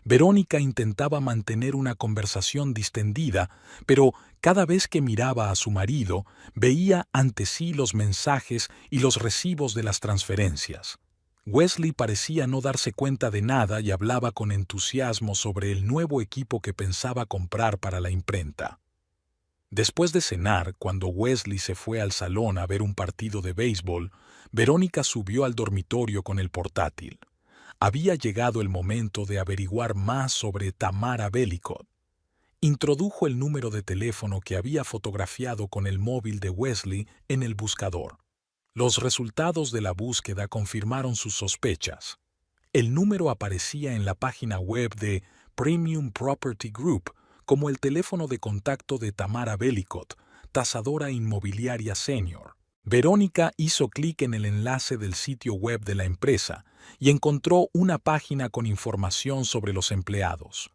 Verónica intentaba mantener una conversación distendida, pero cada vez que miraba a su marido, veía ante sí los mensajes y los recibos de las transferencias. Wesley parecía no darse cuenta de nada y hablaba con entusiasmo sobre el nuevo equipo que pensaba comprar para la imprenta. Después de cenar, cuando Wesley se fue al salón a ver un partido de béisbol, Verónica subió al dormitorio con el portátil. Había llegado el momento de averiguar más sobre Tamara Bellicott. Introdujo el número de teléfono que había fotografiado con el móvil de Wesley en el buscador. Los resultados de la búsqueda confirmaron sus sospechas. El número aparecía en la página web de Premium Property Group como el teléfono de contacto de Tamara Bellicott, tasadora inmobiliaria senior. Verónica hizo clic en el enlace del sitio web de la empresa y encontró una página con información sobre los empleados.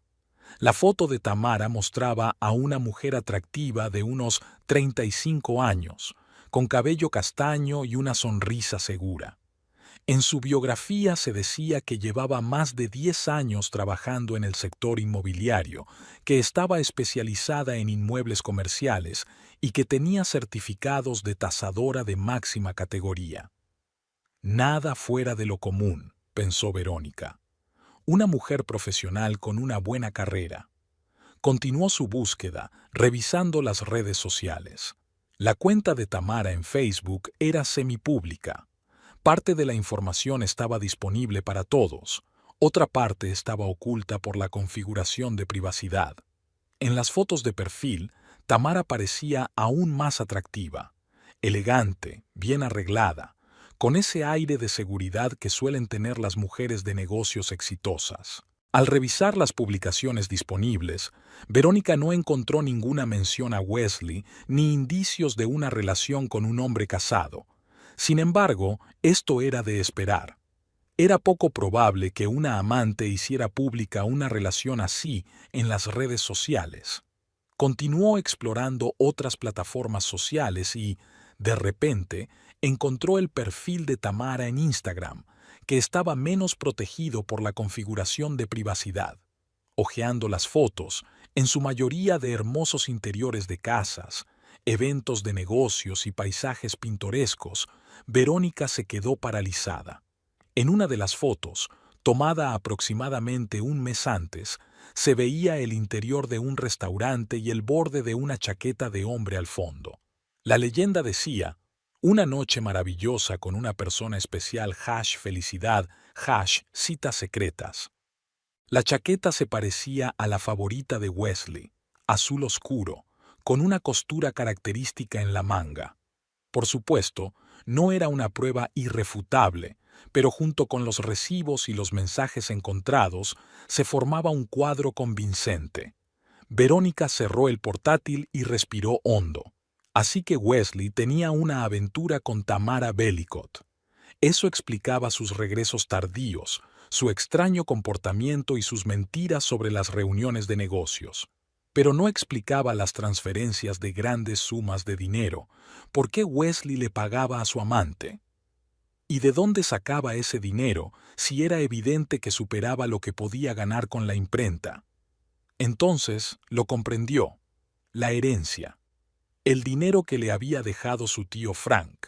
La foto de Tamara mostraba a una mujer atractiva de unos 35 años, con cabello castaño y una sonrisa segura. En su biografía se decía que llevaba más de 10 años trabajando en el sector inmobiliario, que estaba especializada en inmuebles comerciales y que tenía certificados de tasadora de máxima categoría. Nada fuera de lo común, pensó Verónica. Una mujer profesional con una buena carrera. Continuó su búsqueda, revisando las redes sociales. La cuenta de Tamara en Facebook era semipública. Parte de la información estaba disponible para todos, otra parte estaba oculta por la configuración de privacidad. En las fotos de perfil, Tamara parecía aún más atractiva, elegante, bien arreglada, con ese aire de seguridad que suelen tener las mujeres de negocios exitosas. Al revisar las publicaciones disponibles, Verónica no encontró ninguna mención a Wesley ni indicios de una relación con un hombre casado. Sin embargo, esto era de esperar. Era poco probable que una amante hiciera pública una relación así en las redes sociales. Continuó explorando otras plataformas sociales y, de repente, encontró el perfil de Tamara en Instagram, que estaba menos protegido por la configuración de privacidad. Hojeando las fotos, en su mayoría de hermosos interiores de casas, eventos de negocios y paisajes pintorescos, Verónica se quedó paralizada. En una de las fotos, tomada aproximadamente un mes antes, se veía el interior de un restaurante y el borde de una chaqueta de hombre al fondo. La leyenda decía: una noche maravillosa con una persona especial, #felicidad, #citas secretas. La chaqueta se parecía a la favorita de Wesley, azul oscuro, con una costura característica en la manga. Por supuesto, no era una prueba irrefutable, pero junto con los recibos y los mensajes encontrados, se formaba un cuadro convincente. Verónica cerró el portátil y respiró hondo. Así que Wesley tenía una aventura con Tamara Bellicott. Eso explicaba sus regresos tardíos, su extraño comportamiento y sus mentiras sobre las reuniones de negocios. Pero no explicaba las transferencias de grandes sumas de dinero. ¿Por qué Wesley le pagaba a su amante? ¿Y de dónde sacaba ese dinero si era evidente que superaba lo que podía ganar con la imprenta? Entonces lo comprendió: la herencia. El dinero que le había dejado su tío Frank.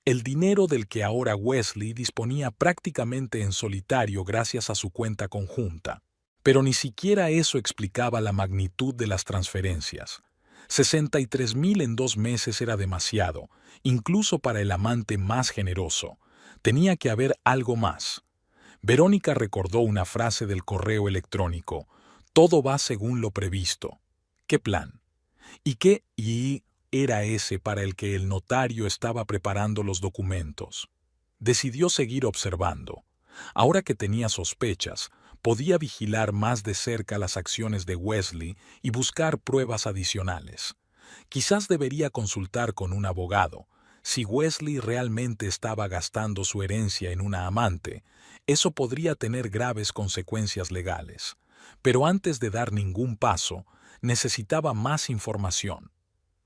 El dinero del que ahora Wesley disponía prácticamente en solitario gracias a su cuenta conjunta. Pero ni siquiera eso explicaba la magnitud de las transferencias. $63,000 en 2 meses era demasiado, incluso para el amante más generoso. Tenía que haber algo más. Verónica recordó una frase del correo electrónico: todo va según lo previsto. ¿Qué plan? ¿Y qué era ese para el que el notario estaba preparando los documentos? Decidió seguir observando. Ahora que tenía sospechas, podía vigilar más de cerca las acciones de Wesley y buscar pruebas adicionales. Quizás debería consultar con un abogado. Si Wesley realmente estaba gastando su herencia en una amante, eso podría tener graves consecuencias legales. Pero antes de dar ningún paso, necesitaba más información,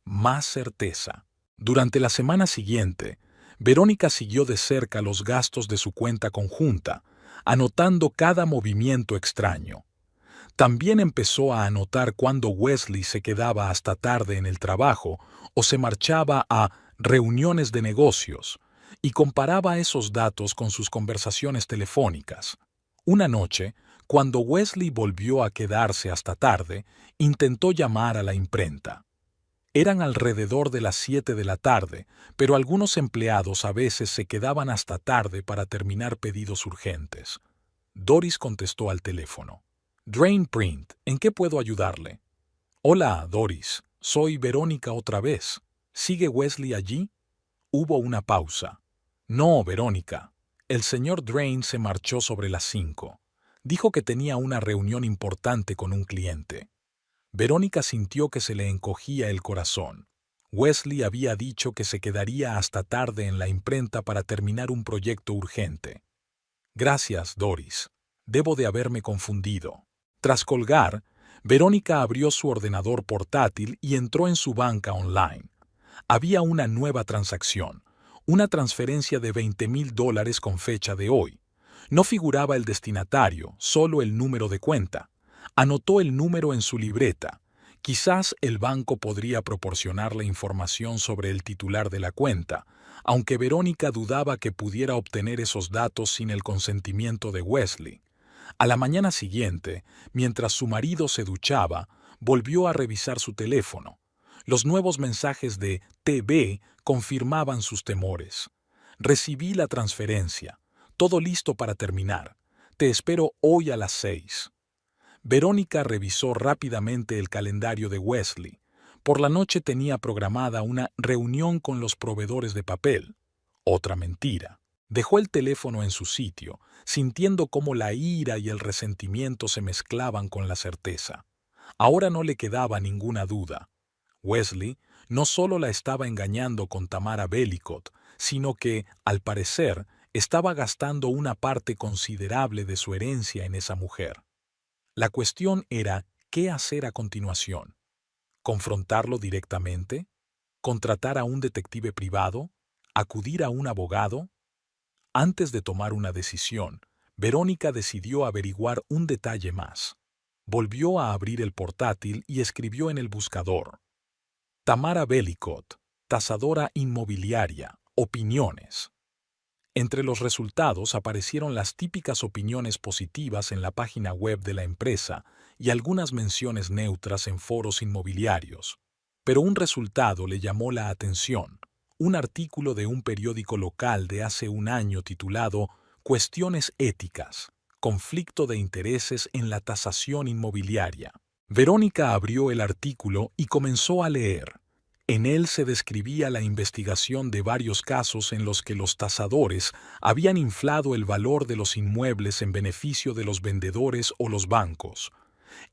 más certeza. Durante la semana siguiente, Verónica siguió de cerca los gastos de su cuenta conjunta, anotando cada movimiento extraño. También empezó a anotar cuando Wesley se quedaba hasta tarde en el trabajo o se marchaba a reuniones de negocios, y comparaba esos datos con sus conversaciones telefónicas. Una noche, cuando Wesley volvió a quedarse hasta tarde, intentó llamar a la imprenta. Eran alrededor de las 7 de la tarde, pero algunos empleados a veces se quedaban hasta tarde para terminar pedidos urgentes. Doris contestó al teléfono. Drain Print, ¿en qué puedo ayudarle? Hola, Doris, soy Verónica otra vez. ¿Sigue Wesley allí? Hubo una pausa. No, Verónica. El señor Drain se marchó sobre las 5. Dijo que tenía una reunión importante con un cliente. Verónica sintió que se le encogía el corazón. Wesley había dicho que se quedaría hasta tarde en la imprenta para terminar un proyecto urgente. Gracias, Doris. Debo de haberme confundido. Tras colgar, Verónica abrió su ordenador portátil y entró en su banca online. Había una nueva transacción, una transferencia de $20,000 con fecha de hoy. No figuraba el destinatario, solo el número de cuenta. Anotó el número en su libreta. Quizás el banco podría proporcionarle información sobre el titular de la cuenta, aunque Verónica dudaba que pudiera obtener esos datos sin el consentimiento de Wesley. A la mañana siguiente, mientras su marido se duchaba, volvió a revisar su teléfono. Los nuevos mensajes de TV confirmaban sus temores. Recibí la transferencia. Todo listo para terminar. Te espero hoy a las 6. Verónica revisó rápidamente el calendario de Wesley. Por la noche tenía programada una reunión con los proveedores de papel. Otra mentira. Dejó el teléfono en su sitio, sintiendo cómo la ira y el resentimiento se mezclaban con la certeza. Ahora no le quedaba ninguna duda. Wesley no solo la estaba engañando con Tamara Bellicott, sino que, al parecer, estaba gastando una parte considerable de su herencia en esa mujer. La cuestión era qué hacer a continuación. ¿Confrontarlo directamente? ¿Contratar a un detective privado? ¿Acudir a un abogado? Antes de tomar una decisión, Verónica decidió averiguar un detalle más. Volvió a abrir el portátil y escribió en el buscador: Tamara Bellicott, tasadora inmobiliaria, opiniones. Entre los resultados aparecieron las típicas opiniones positivas en la página web de la empresa y algunas menciones neutras en foros inmobiliarios. Pero un resultado le llamó la atención: un artículo de un periódico local de hace un año titulado Cuestiones éticas, conflicto de intereses en la tasación inmobiliaria. Verónica abrió el artículo y comenzó a leer. En él se describía la investigación de varios casos en los que los tasadores habían inflado el valor de los inmuebles en beneficio de los vendedores o los bancos.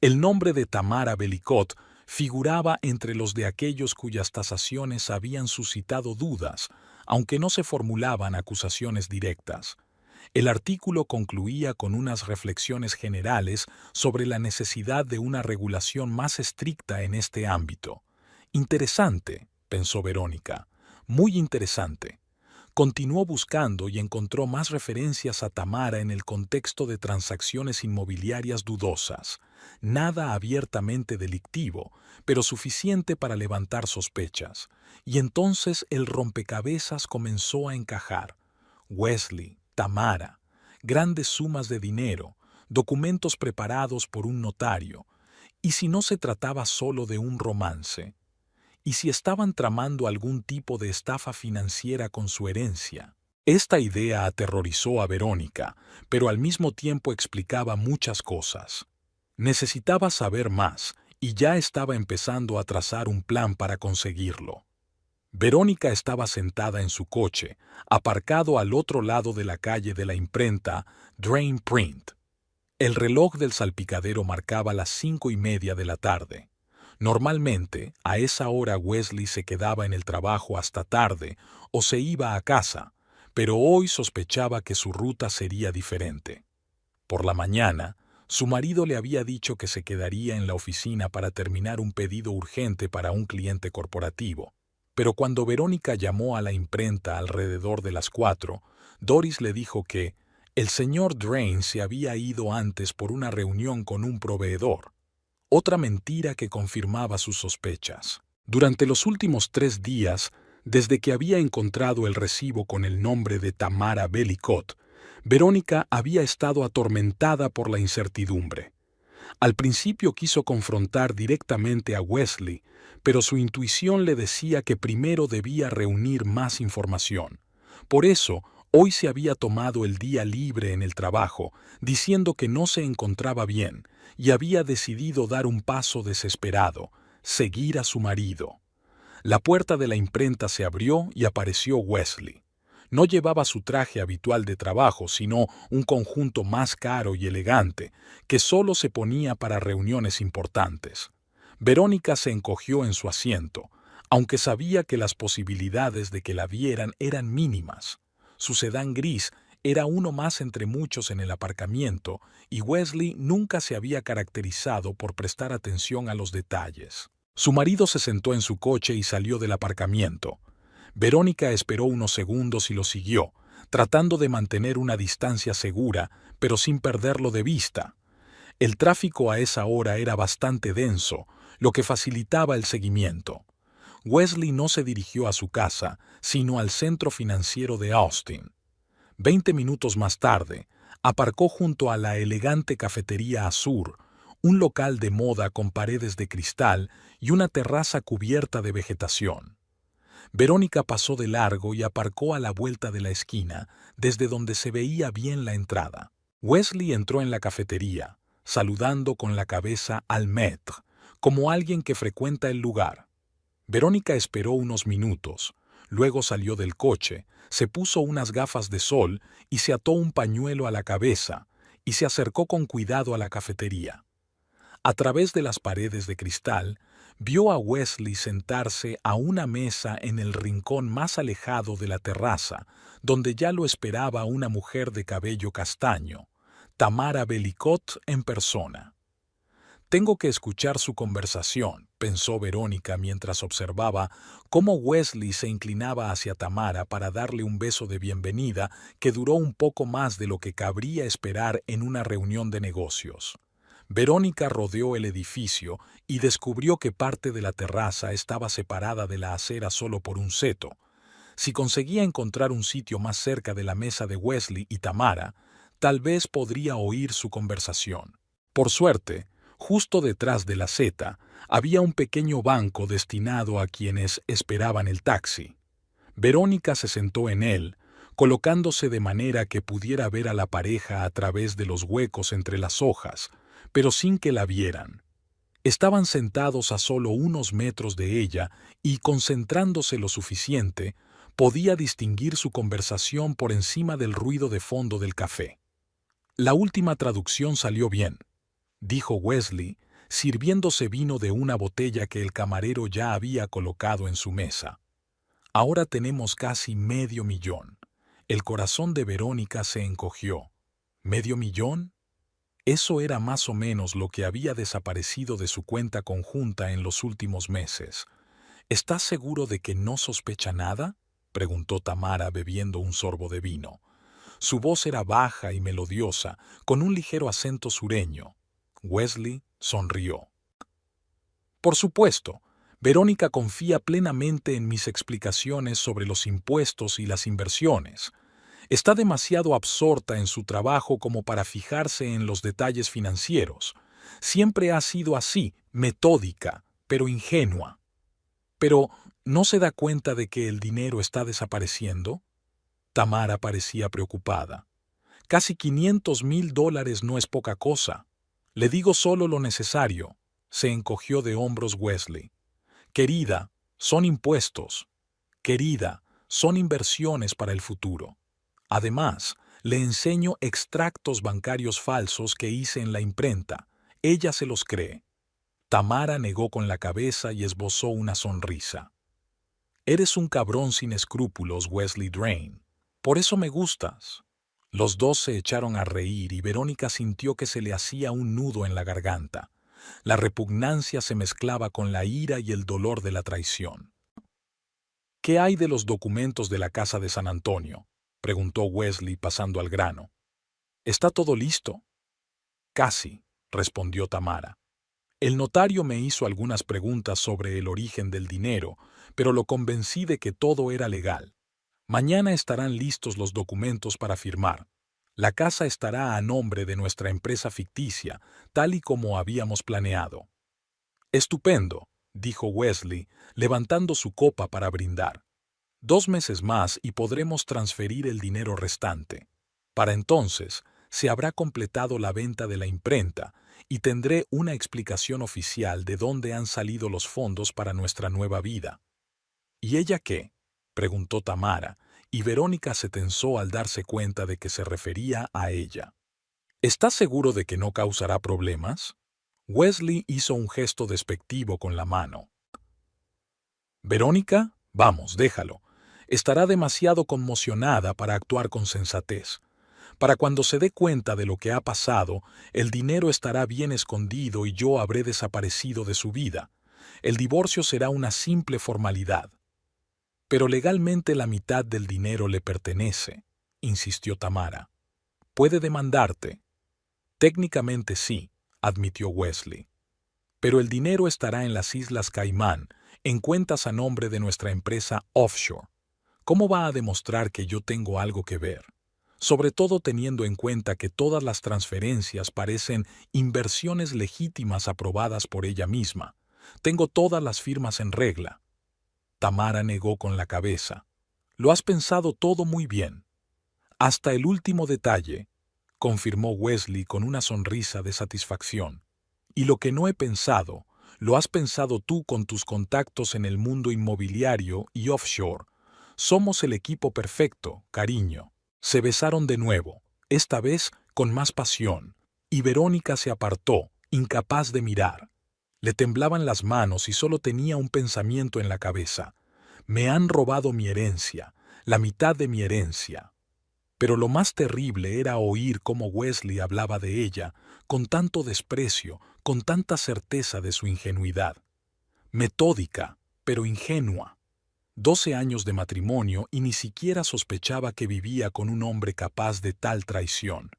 El nombre de Tamara Bellicott figuraba entre los de aquellos cuyas tasaciones habían suscitado dudas, aunque no se formulaban acusaciones directas. El artículo concluía con unas reflexiones generales sobre la necesidad de una regulación más estricta en este ámbito. Interesante, pensó Verónica, muy interesante. Continuó buscando y encontró más referencias a Tamara en el contexto de transacciones inmobiliarias dudosas. Nada abiertamente delictivo, pero suficiente para levantar sospechas. Y entonces el rompecabezas comenzó a encajar. Wesley, Tamara, grandes sumas de dinero, documentos preparados por un notario. ¿Y si no se trataba solo de un romance? ¿Y si estaban tramando algún tipo de estafa financiera con su herencia? Esta idea aterrorizó a Verónica, pero al mismo tiempo explicaba muchas cosas. Necesitaba saber más, y ya estaba empezando a trazar un plan para conseguirlo. Verónica estaba sentada en su coche, aparcado al otro lado de la calle de la imprenta Drain Print. El reloj del salpicadero marcaba las 5:30 de la tarde. Normalmente, a esa hora Wesley se quedaba en el trabajo hasta tarde o se iba a casa, pero hoy sospechaba que su ruta sería diferente. Por la mañana, su marido le había dicho que se quedaría en la oficina para terminar un pedido urgente para un cliente corporativo. Pero cuando Verónica llamó a la imprenta alrededor de las 4, Doris le dijo que el señor Drain se había ido antes por una reunión con un proveedor. Otra mentira que confirmaba sus sospechas. Durante los últimos 3 días, desde que había encontrado el recibo con el nombre de Tamara Bellicott, Verónica había estado atormentada por la incertidumbre. Al principio quiso confrontar directamente a Wesley, pero su intuición le decía que primero debía reunir más información. Por eso, hoy se había tomado el día libre en el trabajo, diciendo que no se encontraba bien, y había decidido dar un paso desesperado, seguir a su marido. La puerta de la imprenta se abrió y apareció Wesley. No llevaba su traje habitual de trabajo, sino un conjunto más caro y elegante, que solo se ponía para reuniones importantes. Verónica se encogió en su asiento, aunque sabía que las posibilidades de que la vieran eran mínimas. Su sedán gris era uno más entre muchos en el aparcamiento, y Wesley nunca se había caracterizado por prestar atención a los detalles. Su marido se sentó en su coche y salió del aparcamiento. Verónica esperó unos segundos y lo siguió, tratando de mantener una distancia segura, pero sin perderlo de vista. El tráfico a esa hora era bastante denso, lo que facilitaba el seguimiento. Wesley no se dirigió a su casa, sino al centro financiero de Austin. 20 minutos más tarde, aparcó junto a la elegante cafetería Azur, un local de moda con paredes de cristal y una terraza cubierta de vegetación. Verónica pasó de largo y aparcó a la vuelta de la esquina, desde donde se veía bien la entrada. Wesley entró en la cafetería, saludando con la cabeza al maître, como alguien que frecuenta el lugar. Verónica esperó unos minutos, luego salió del coche, se puso unas gafas de sol y se ató un pañuelo a la cabeza, y se acercó con cuidado a la cafetería. A través de las paredes de cristal, vio a Wesley sentarse a una mesa en el rincón más alejado de la terraza, donde ya lo esperaba una mujer de cabello castaño, Tamara Bellicott en persona. Tengo que escuchar su conversación, pensó Verónica mientras observaba cómo Wesley se inclinaba hacia Tamara para darle un beso de bienvenida que duró un poco más de lo que cabría esperar en una reunión de negocios. Verónica rodeó el edificio y descubrió que parte de la terraza estaba separada de la acera solo por un seto. Si conseguía encontrar un sitio más cerca de la mesa de Wesley y Tamara, tal vez podría oír su conversación. Por suerte, justo detrás de la seta, había un pequeño banco destinado a quienes esperaban el taxi. Verónica se sentó en él, colocándose de manera que pudiera ver a la pareja a través de los huecos entre las hojas, pero sin que la vieran. Estaban sentados a solo unos metros de ella y, concentrándose lo suficiente, podía distinguir su conversación por encima del ruido de fondo del café. La última traducción salió bien, dijo Wesley, sirviéndose vino de una botella que el camarero ya había colocado en su mesa. Ahora tenemos casi $500,000. El corazón de Verónica se encogió. ¿$500,000? Eso era más o menos lo que había desaparecido de su cuenta conjunta en los últimos meses. ¿Estás seguro de que no sospecha nada?, preguntó Tamara bebiendo un sorbo de vino. Su voz era baja y melodiosa, con un ligero acento sureño. Wesley sonrió. Por supuesto, Verónica confía plenamente en mis explicaciones sobre los impuestos y las inversiones. Está demasiado absorta en su trabajo como para fijarse en los detalles financieros. Siempre ha sido así, metódica, pero ingenua. Pero, ¿no se da cuenta de que el dinero está desapareciendo? Tamara parecía preocupada. Casi $500,000 no es poca cosa. Le digo solo lo necesario. Se encogió de hombros Wesley. Querida, son impuestos. Querida, son inversiones para el futuro. Además, le enseño extractos bancarios falsos que hice en la imprenta. Ella se los cree. Tamara negó con la cabeza y esbozó una sonrisa. Eres un cabrón sin escrúpulos, Wesley Drain. Por eso me gustas. Los dos se echaron a reír y Verónica sintió que se le hacía un nudo en la garganta. La repugnancia se mezclaba con la ira y el dolor de la traición. ¿Qué hay de los documentos de la Casa de San Antonio?, preguntó Wesley pasando al grano. ¿Está todo listo? Casi, respondió Tamara. El notario me hizo algunas preguntas sobre el origen del dinero, pero lo convencí de que todo era legal. Mañana estarán listos los documentos para firmar. La casa estará a nombre de nuestra empresa ficticia, tal y como habíamos planeado. Estupendo, dijo Wesley, levantando su copa para brindar. 2 meses más y podremos transferir el dinero restante. Para entonces, se habrá completado la venta de la imprenta y tendré una explicación oficial de dónde han salido los fondos para nuestra nueva vida. ¿Y ella qué?, preguntó Tamara, y Verónica se tensó al darse cuenta de que se refería a ella. ¿Estás seguro de que no causará problemas? Wesley hizo un gesto despectivo con la mano. Verónica, vamos, déjalo. Estará demasiado conmocionada para actuar con sensatez. Para cuando se dé cuenta de lo que ha pasado, el dinero estará bien escondido y yo habré desaparecido de su vida. El divorcio será una simple formalidad. Pero legalmente la mitad del dinero le pertenece, insistió Tamara. Puede demandarte. Técnicamente sí, admitió Wesley. Pero el dinero estará en las Islas Caimán, en cuentas a nombre de nuestra empresa offshore. ¿Cómo va a demostrar que yo tengo algo que ver? Sobre todo teniendo en cuenta que todas las transferencias parecen inversiones legítimas aprobadas por ella misma. Tengo todas las firmas en regla. Tamara negó con la cabeza. Lo has pensado todo muy bien. Hasta el último detalle, confirmó Wesley con una sonrisa de satisfacción. Y lo que no he pensado, lo has pensado tú con tus contactos en el mundo inmobiliario y offshore. Somos el equipo perfecto, cariño. Se besaron de nuevo, esta vez con más pasión, y Verónica se apartó, incapaz de mirar. Le temblaban las manos y solo tenía un pensamiento en la cabeza. Me han robado mi herencia, la mitad de mi herencia. Pero lo más terrible era oír cómo Wesley hablaba de ella, con tanto desprecio, con tanta certeza de su ingenuidad. Metódica, pero ingenua. 12 años de matrimonio y ni siquiera sospechaba que vivía con un hombre capaz de tal traición.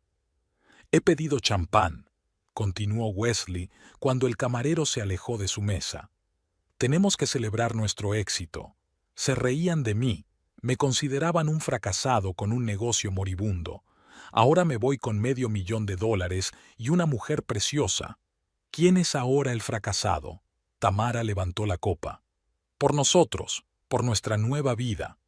He pedido champán, continuó Wesley cuando el camarero se alejó de su mesa. Tenemos que celebrar nuestro éxito. Se reían de mí, me consideraban un fracasado con un negocio moribundo. Ahora me voy con $500,000 y una mujer preciosa. ¿Quién es ahora el fracasado? Tamara levantó la copa. Por nosotros, por nuestra nueva vida.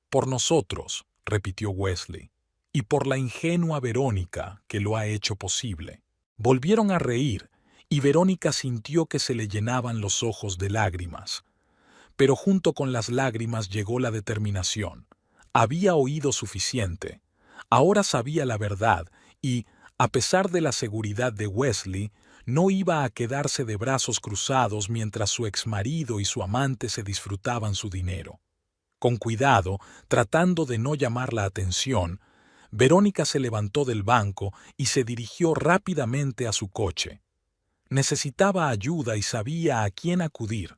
Por nosotros, repitió Wesley. Y por la ingenua Verónica que lo ha hecho posible. Volvieron a reír, y Verónica sintió que se le llenaban los ojos de lágrimas. Pero junto con las lágrimas llegó la determinación. Había oído suficiente. Ahora sabía la verdad y, a pesar de la seguridad de Wesley, no iba a quedarse de brazos cruzados mientras su exmarido y su amante se disfrutaban su dinero. Con cuidado, tratando de no llamar la atención, Verónica se levantó del banco y se dirigió rápidamente a su coche. Necesitaba ayuda y sabía a quién acudir.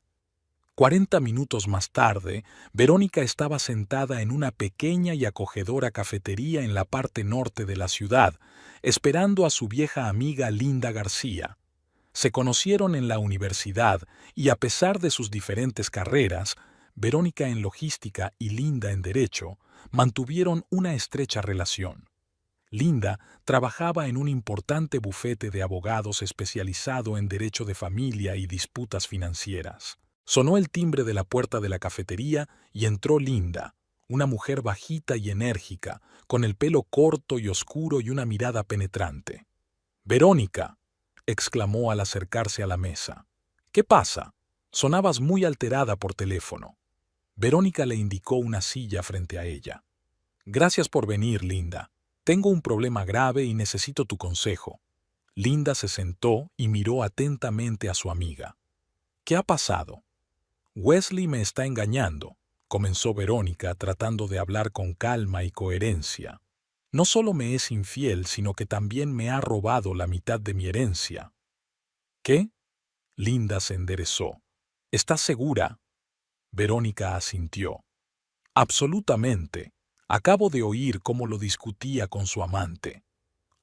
40 minutos más tarde, Verónica estaba sentada en una pequeña y acogedora cafetería en la parte norte de la ciudad, esperando a su vieja amiga Linda García. Se conocieron en la universidad y a pesar de sus diferentes carreras, Verónica en logística y Linda en derecho, mantuvieron una estrecha relación. Linda trabajaba en un importante bufete de abogados especializado en derecho de familia y disputas financieras. Sonó el timbre de la puerta de la cafetería y entró Linda, una mujer bajita y enérgica, con el pelo corto y oscuro y una mirada penetrante. «Verónica», exclamó al acercarse a la mesa. «¿Qué pasa? Sonabas muy alterada por teléfono». Verónica le indicó una silla frente a ella. «Gracias por venir, Linda. Tengo un problema grave y necesito tu consejo». Linda se sentó y miró atentamente a su amiga. «¿Qué ha pasado?» «Wesley me está engañando», comenzó Verónica tratando de hablar con calma y coherencia. «No solo me es infiel, sino que también me ha robado la mitad de mi herencia». «¿Qué?». Linda se enderezó. «¿Estás segura?». Verónica asintió. «Absolutamente. Acabo de oír cómo lo discutía con su amante.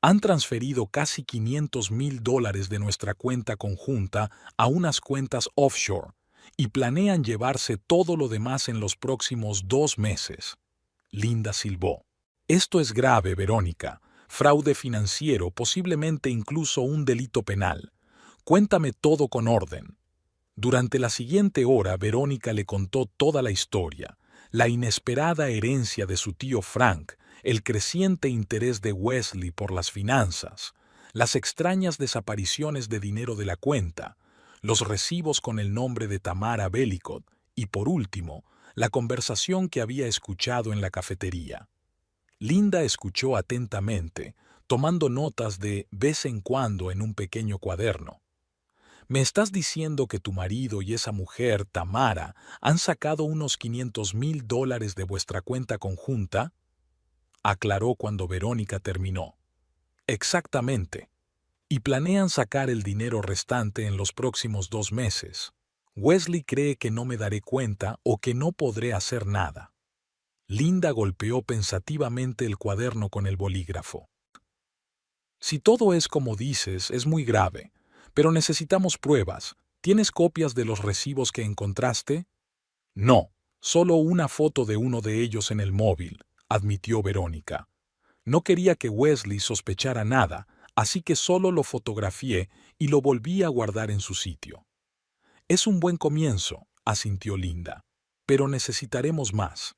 Han transferido casi $500,000 de nuestra cuenta conjunta a unas cuentas offshore y planean llevarse todo lo demás en los próximos 2 meses». Linda silbó. «Esto es grave, Verónica. Fraude financiero, posiblemente incluso un delito penal. Cuéntame todo con orden». Durante la siguiente hora, Verónica le contó toda la historia, la inesperada herencia de su tío Frank, el creciente interés de Wesley por las finanzas, las extrañas desapariciones de dinero de la cuenta, los recibos con el nombre de Tamara Bellicott y, por último, la conversación que había escuchado en la cafetería. Linda escuchó atentamente, tomando notas de vez en cuando en un pequeño cuaderno. «¿Me estás diciendo que tu marido y esa mujer, Tamara, han sacado unos $500,000 de vuestra cuenta conjunta?», aclaró cuando Verónica terminó. «Exactamente. Y planean sacar el dinero restante en los próximos 2 meses. Wesley cree que no me daré cuenta o que no podré hacer nada». Linda golpeó pensativamente el cuaderno con el bolígrafo. «Si todo es como dices, es muy grave. Pero necesitamos pruebas. ¿Tienes copias de los recibos que encontraste?» «No, solo una foto de uno de ellos en el móvil», admitió Verónica. «No quería que Wesley sospechara nada, así que solo lo fotografié y lo volví a guardar en su sitio». «Es un buen comienzo», asintió Linda. «Pero necesitaremos más.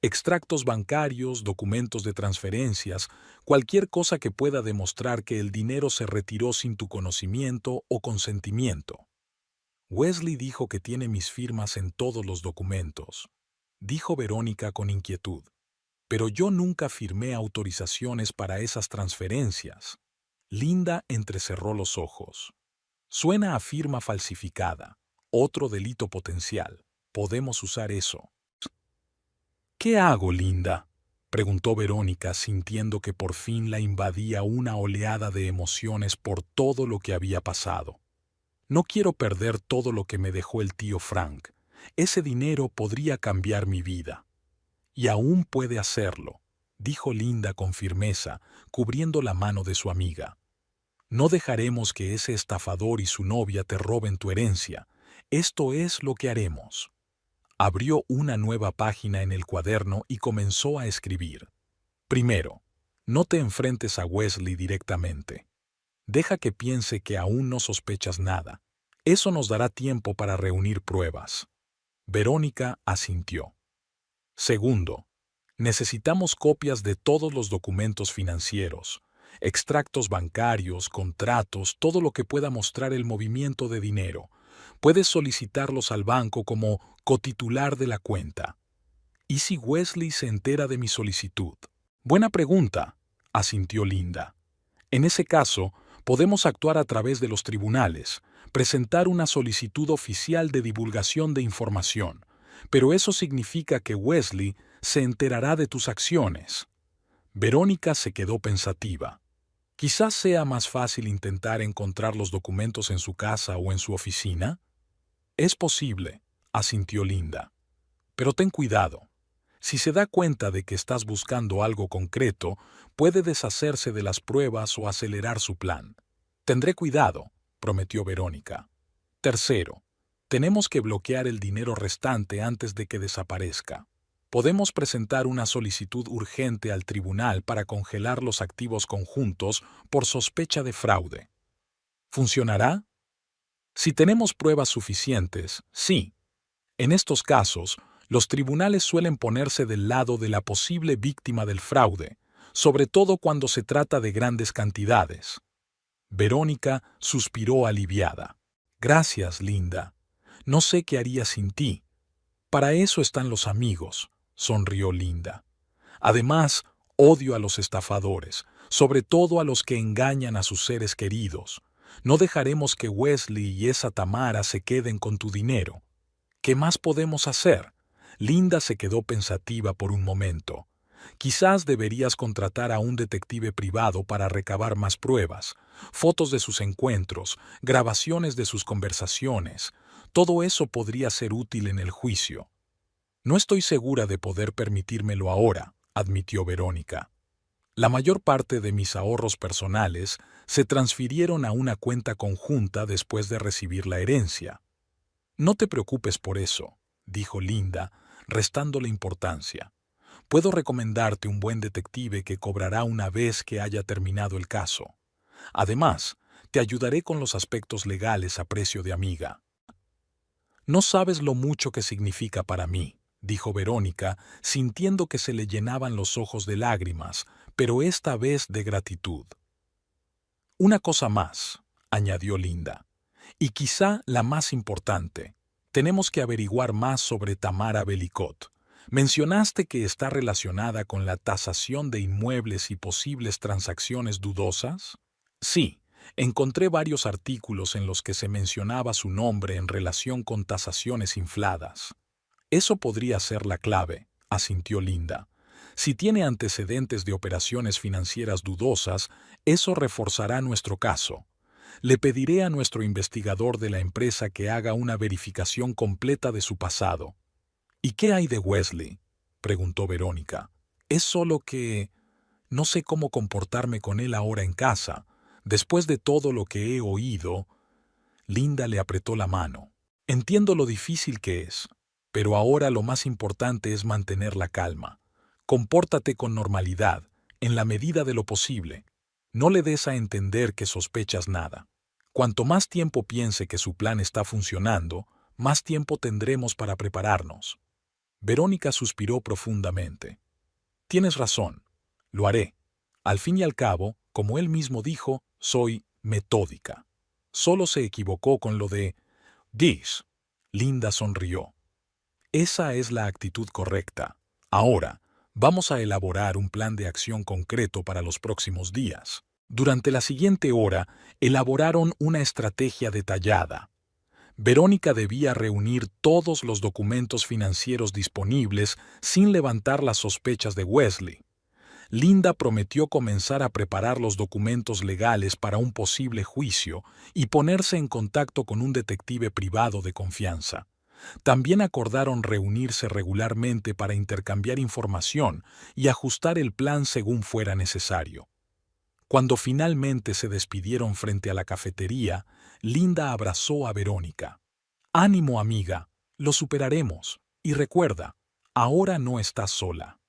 Extractos bancarios, documentos de transferencias, cualquier cosa que pueda demostrar que el dinero se retiró sin tu conocimiento o consentimiento». «Wesley dijo que tiene mis firmas en todos los documentos», dijo Verónica con inquietud. «Pero yo nunca firmé autorizaciones para esas transferencias». Linda entrecerró los ojos. «Suena a firma falsificada. Otro delito potencial. Podemos usar eso». «¿Qué hago, Linda?», preguntó Verónica, sintiendo que por fin la invadía una oleada de emociones por todo lo que había pasado. «No quiero perder todo lo que me dejó el tío Frank. Ese dinero podría cambiar mi vida». «Y aún puede hacerlo», dijo Linda con firmeza, cubriendo la mano de su amiga. «No dejaremos que ese estafador y su novia te roben tu herencia. Esto es lo que haremos». Abrió una nueva página en el cuaderno y comenzó a escribir. «Primero, no te enfrentes a Wesley directamente. Deja que piense que aún no sospechas nada. Eso nos dará tiempo para reunir pruebas». Verónica asintió. «Segundo, necesitamos copias de todos los documentos financieros, extractos bancarios, contratos, todo lo que pueda mostrar el movimiento de dinero. Puedes solicitarlos al banco como cotitular de la cuenta». «¿Y si Wesley se entera de mi solicitud?». «Buena pregunta», asintió Linda. «En ese caso, podemos actuar a través de los tribunales, presentar una solicitud oficial de divulgación de información, pero eso significa que Wesley se enterará de tus acciones». Verónica se quedó pensativa. «Quizás sea más fácil intentar encontrar los documentos en su casa o en su oficina». «Es posible», asintió Linda. «Pero ten cuidado. Si se da cuenta de que estás buscando algo concreto, puede deshacerse de las pruebas o acelerar su plan». «Tendré cuidado», prometió Verónica. «Tercero, tenemos que bloquear el dinero restante antes de que desaparezca. Podemos presentar una solicitud urgente al tribunal para congelar los activos conjuntos por sospecha de fraude». «¿Funcionará?». «Si tenemos pruebas suficientes, sí. En estos casos, los tribunales suelen ponerse del lado de la posible víctima del fraude, sobre todo cuando se trata de grandes cantidades. Verónica suspiró aliviada. Gracias, Linda. No sé qué haría sin ti. Para eso están los amigos, sonrió Linda. Además, odio a los estafadores, sobre todo a los que engañan a sus seres queridos. No dejaremos que Wesley y esa Tamara se queden con tu dinero. ¿Qué más podemos hacer? Linda se quedó pensativa por un momento. Quizás deberías contratar a un detective privado para recabar más pruebas, fotos de sus encuentros, grabaciones de sus conversaciones. Todo eso podría ser útil en el juicio. No estoy segura de poder permitírmelo ahora, admitió Verónica. La mayor parte de mis ahorros personales se transfirieron a una cuenta conjunta después de recibir la herencia. No te preocupes por eso, dijo Linda, restándole importancia. Puedo recomendarte un buen detective que cobrará una vez que haya terminado el caso. Además, te ayudaré con los aspectos legales a precio de amiga. No sabes lo mucho que significa para mí, dijo Verónica, sintiendo que se le llenaban los ojos de lágrimas, pero esta vez de gratitud. Una cosa más, añadió Linda, y quizá la más importante. Tenemos que averiguar más sobre Tamara Bellicot. Mencionaste que está relacionada con la tasación de inmuebles y posibles transacciones dudosas. Sí, encontré varios artículos en los que se mencionaba su nombre en relación con tasaciones infladas. Eso podría ser la clave, asintió Linda. Si tiene antecedentes de operaciones financieras dudosas, eso reforzará nuestro caso. Le pediré a nuestro investigador de la empresa que haga una verificación completa de su pasado. ¿Y qué hay de Wesley?, preguntó Verónica. Es solo que no sé cómo comportarme con él ahora en casa. Después de todo lo que he oído. Linda le apretó la mano. Entiendo lo difícil que es, pero ahora lo más importante es mantener la calma. Compórtate con normalidad, en la medida de lo posible. No le des a entender que sospechas nada. Cuanto más tiempo piense que su plan está funcionando, más tiempo tendremos para prepararnos. Verónica suspiró profundamente. Tienes razón, lo haré. Al fin y al cabo, como él mismo dijo, soy metódica. Solo se equivocó con lo de «This». Linda sonrió. Esa es la actitud correcta. Ahora, vamos a elaborar un plan de acción concreto para los próximos días. Durante la siguiente hora, elaboraron una estrategia detallada. Verónica debía reunir todos los documentos financieros disponibles sin levantar las sospechas de Wesley. Linda prometió comenzar a preparar los documentos legales para un posible juicio y ponerse en contacto con un detective privado de confianza. También acordaron reunirse regularmente para intercambiar información y ajustar el plan según fuera necesario. Cuando finalmente se despidieron frente a la cafetería, Linda abrazó a Verónica. «Ánimo, amiga, lo superaremos. Y recuerda, ahora no estás sola».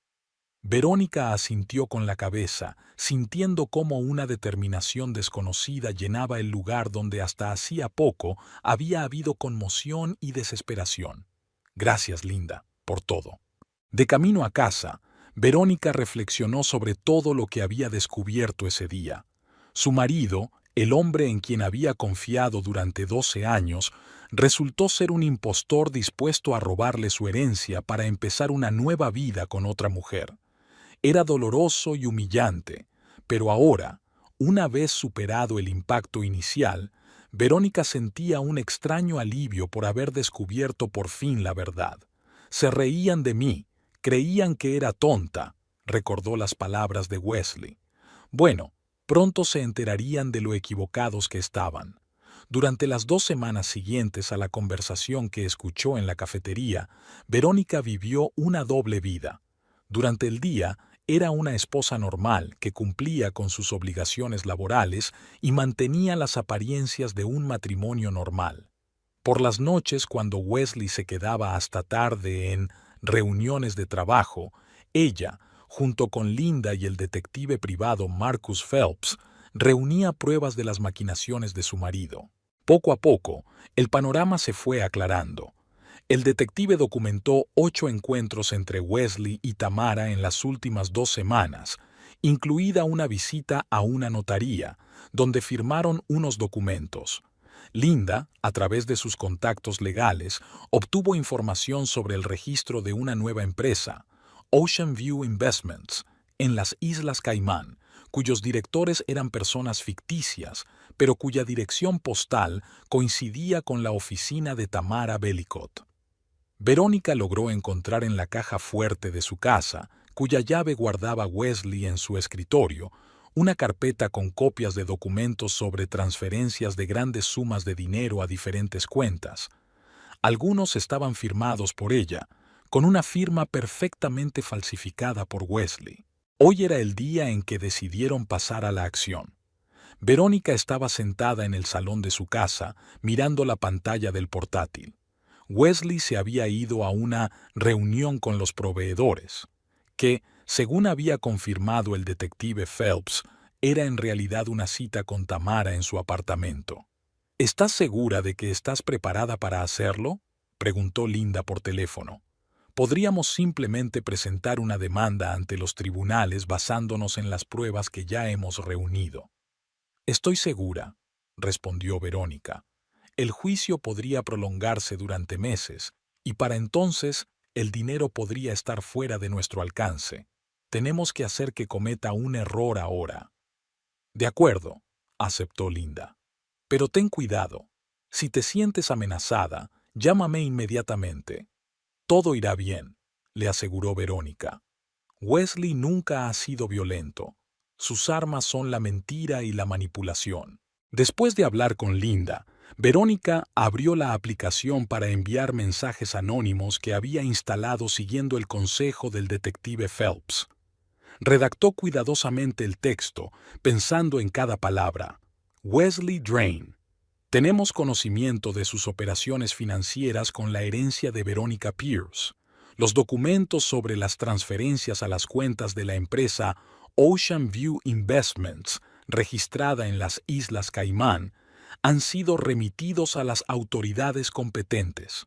Verónica asintió con la cabeza, sintiendo cómo una determinación desconocida llenaba el lugar donde hasta hacía poco había habido conmoción y desesperación. «Gracias, Linda, por todo». De camino a casa, Verónica reflexionó sobre todo lo que había descubierto ese día. Su marido, el hombre en quien había confiado durante 12 años, resultó ser un impostor dispuesto a robarle su herencia para empezar una nueva vida con otra mujer. Era doloroso y humillante, pero ahora, una vez superado el impacto inicial, Verónica sentía un extraño alivio por haber descubierto por fin la verdad. «Se reían de mí, creían que era tonta», recordó las palabras de Wesley. Bueno, pronto se enterarían de lo equivocados que estaban. Durante las 2 semanas siguientes a la conversación que escuchó en la cafetería, Verónica vivió una doble vida. Durante el día, era una esposa normal que cumplía con sus obligaciones laborales y mantenía las apariencias de un matrimonio normal. Por las noches, cuando Wesley se quedaba hasta tarde en reuniones de trabajo, ella, junto con Linda y el detective privado Marcus Phelps, reunía pruebas de las maquinaciones de su marido. Poco a poco, el panorama se fue aclarando. El detective documentó 8 encuentros entre Wesley y Tamara en las últimas 2 semanas, incluida una visita a una notaría, donde firmaron unos documentos. Linda, a través de sus contactos legales, obtuvo información sobre el registro de una nueva empresa, Ocean View Investments, en las Islas Caimán, cuyos directores eran personas ficticias, pero cuya dirección postal coincidía con la oficina de Tamara Bellicott. Verónica logró encontrar en la caja fuerte de su casa, cuya llave guardaba Wesley en su escritorio, una carpeta con copias de documentos sobre transferencias de grandes sumas de dinero a diferentes cuentas. Algunos estaban firmados por ella, con una firma perfectamente falsificada por Wesley. Hoy era el día en que decidieron pasar a la acción. Verónica estaba sentada en el salón de su casa, mirando la pantalla del portátil. Wesley se había ido a una reunión con los proveedores, que, según había confirmado el detective Phelps, era en realidad una cita con Tamara en su apartamento. ¿Estás segura de que estás preparada para hacerlo?, preguntó Linda por teléfono. Podríamos simplemente presentar una demanda ante los tribunales basándonos en las pruebas que ya hemos reunido. Estoy segura, respondió Verónica. El juicio podría prolongarse durante meses, y para entonces el dinero podría estar fuera de nuestro alcance. Tenemos que hacer que cometa un error ahora. De acuerdo, aceptó Linda. Pero ten cuidado. Si te sientes amenazada, llámame inmediatamente. Todo irá bien, le aseguró Verónica. Wesley nunca ha sido violento. Sus armas son la mentira y la manipulación. Después de hablar con Linda, Verónica abrió la aplicación para enviar mensajes anónimos que había instalado siguiendo el consejo del detective Phelps. Redactó cuidadosamente el texto, pensando en cada palabra. Wesley Drain. Tenemos conocimiento de sus operaciones financieras con la herencia de Verónica Pierce. Los documentos sobre las transferencias a las cuentas de la empresa Ocean View Investments, registrada en las Islas Caimán, han sido remitidos a las autoridades competentes.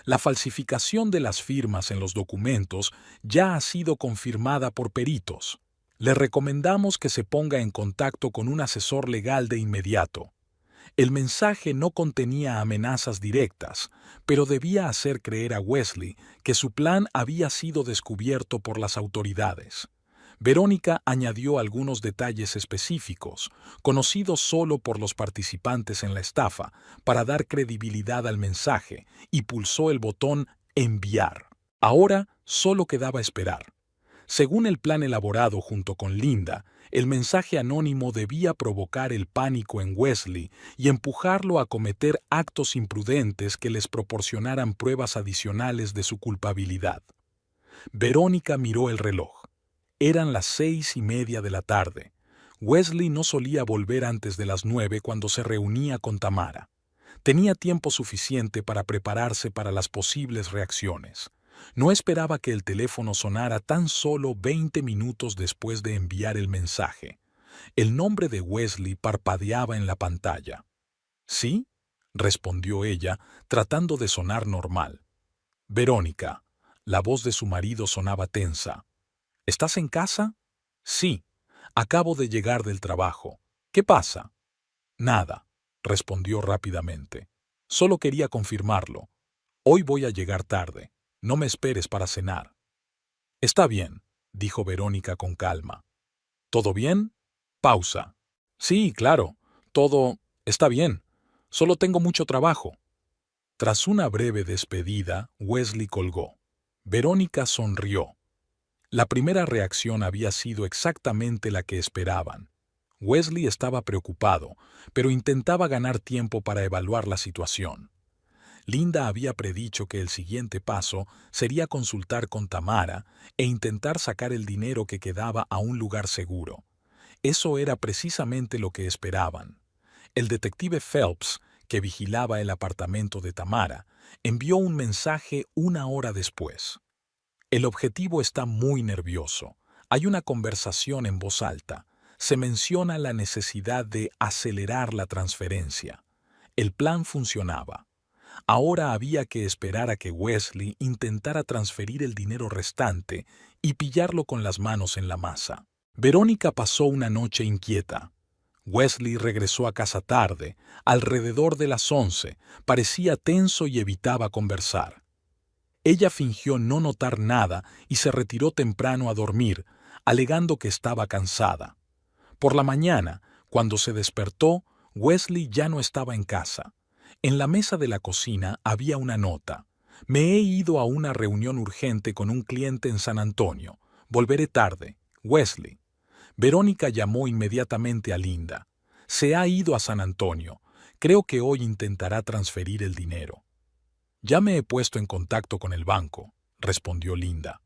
La falsificación de las firmas en los documentos ya ha sido confirmada por peritos. Le recomendamos que se ponga en contacto con un asesor legal de inmediato. El mensaje no contenía amenazas directas, pero debía hacer creer a Wesley que su plan había sido descubierto por las autoridades. Verónica añadió algunos detalles específicos, conocidos solo por los participantes en la estafa, para dar credibilidad al mensaje, y pulsó el botón Enviar. Ahora solo quedaba esperar. Según el plan elaborado junto con Linda, el mensaje anónimo debía provocar el pánico en Wesley y empujarlo a cometer actos imprudentes que les proporcionaran pruebas adicionales de su culpabilidad. Verónica miró el reloj. Eran las 6:30 de la tarde. Wesley no solía volver antes de las 9 cuando se reunía con Tamara. Tenía tiempo suficiente para prepararse para las posibles reacciones. No esperaba que el teléfono sonara tan solo 20 minutos después de enviar el mensaje. El nombre de Wesley parpadeaba en la pantalla. «¿Sí?», respondió ella, tratando de sonar normal. «Verónica». La voz de su marido sonaba tensa. «¿Estás en casa?» «Sí. Acabo de llegar del trabajo. ¿Qué pasa?» «Nada», respondió rápidamente. «Solo quería confirmarlo. Hoy voy a llegar tarde. No me esperes para cenar». «Está bien», dijo Verónica con calma. «¿Todo bien?» Pausa. «Sí, claro. Todo está bien. Solo tengo mucho trabajo». Tras una breve despedida, Wesley colgó. Verónica sonrió. La primera reacción había sido exactamente la que esperaban. Wesley estaba preocupado, pero intentaba ganar tiempo para evaluar la situación. Linda había predicho que el siguiente paso sería consultar con Tamara e intentar sacar el dinero que quedaba a un lugar seguro. Eso era precisamente lo que esperaban. El detective Phelps, que vigilaba el apartamento de Tamara, envió un mensaje 1 hora después. «El objetivo está muy nervioso. Hay una conversación en voz alta. Se menciona la necesidad de acelerar la transferencia». El plan funcionaba. Ahora había que esperar a que Wesley intentara transferir el dinero restante y pillarlo con las manos en la masa. Verónica pasó una noche inquieta. Wesley regresó a casa tarde, alrededor de las 11, parecía tenso y evitaba conversar. Ella fingió no notar nada y se retiró temprano a dormir, alegando que estaba cansada. Por la mañana, cuando se despertó, Wesley ya no estaba en casa. En la mesa de la cocina había una nota. Me he ido a una reunión urgente con un cliente en San Antonio. Volveré tarde. Wesley. Verónica llamó inmediatamente a Linda. Se ha ido a San Antonio. Creo que hoy intentará transferir el dinero. Ya me he puesto en contacto con el banco, respondió Linda.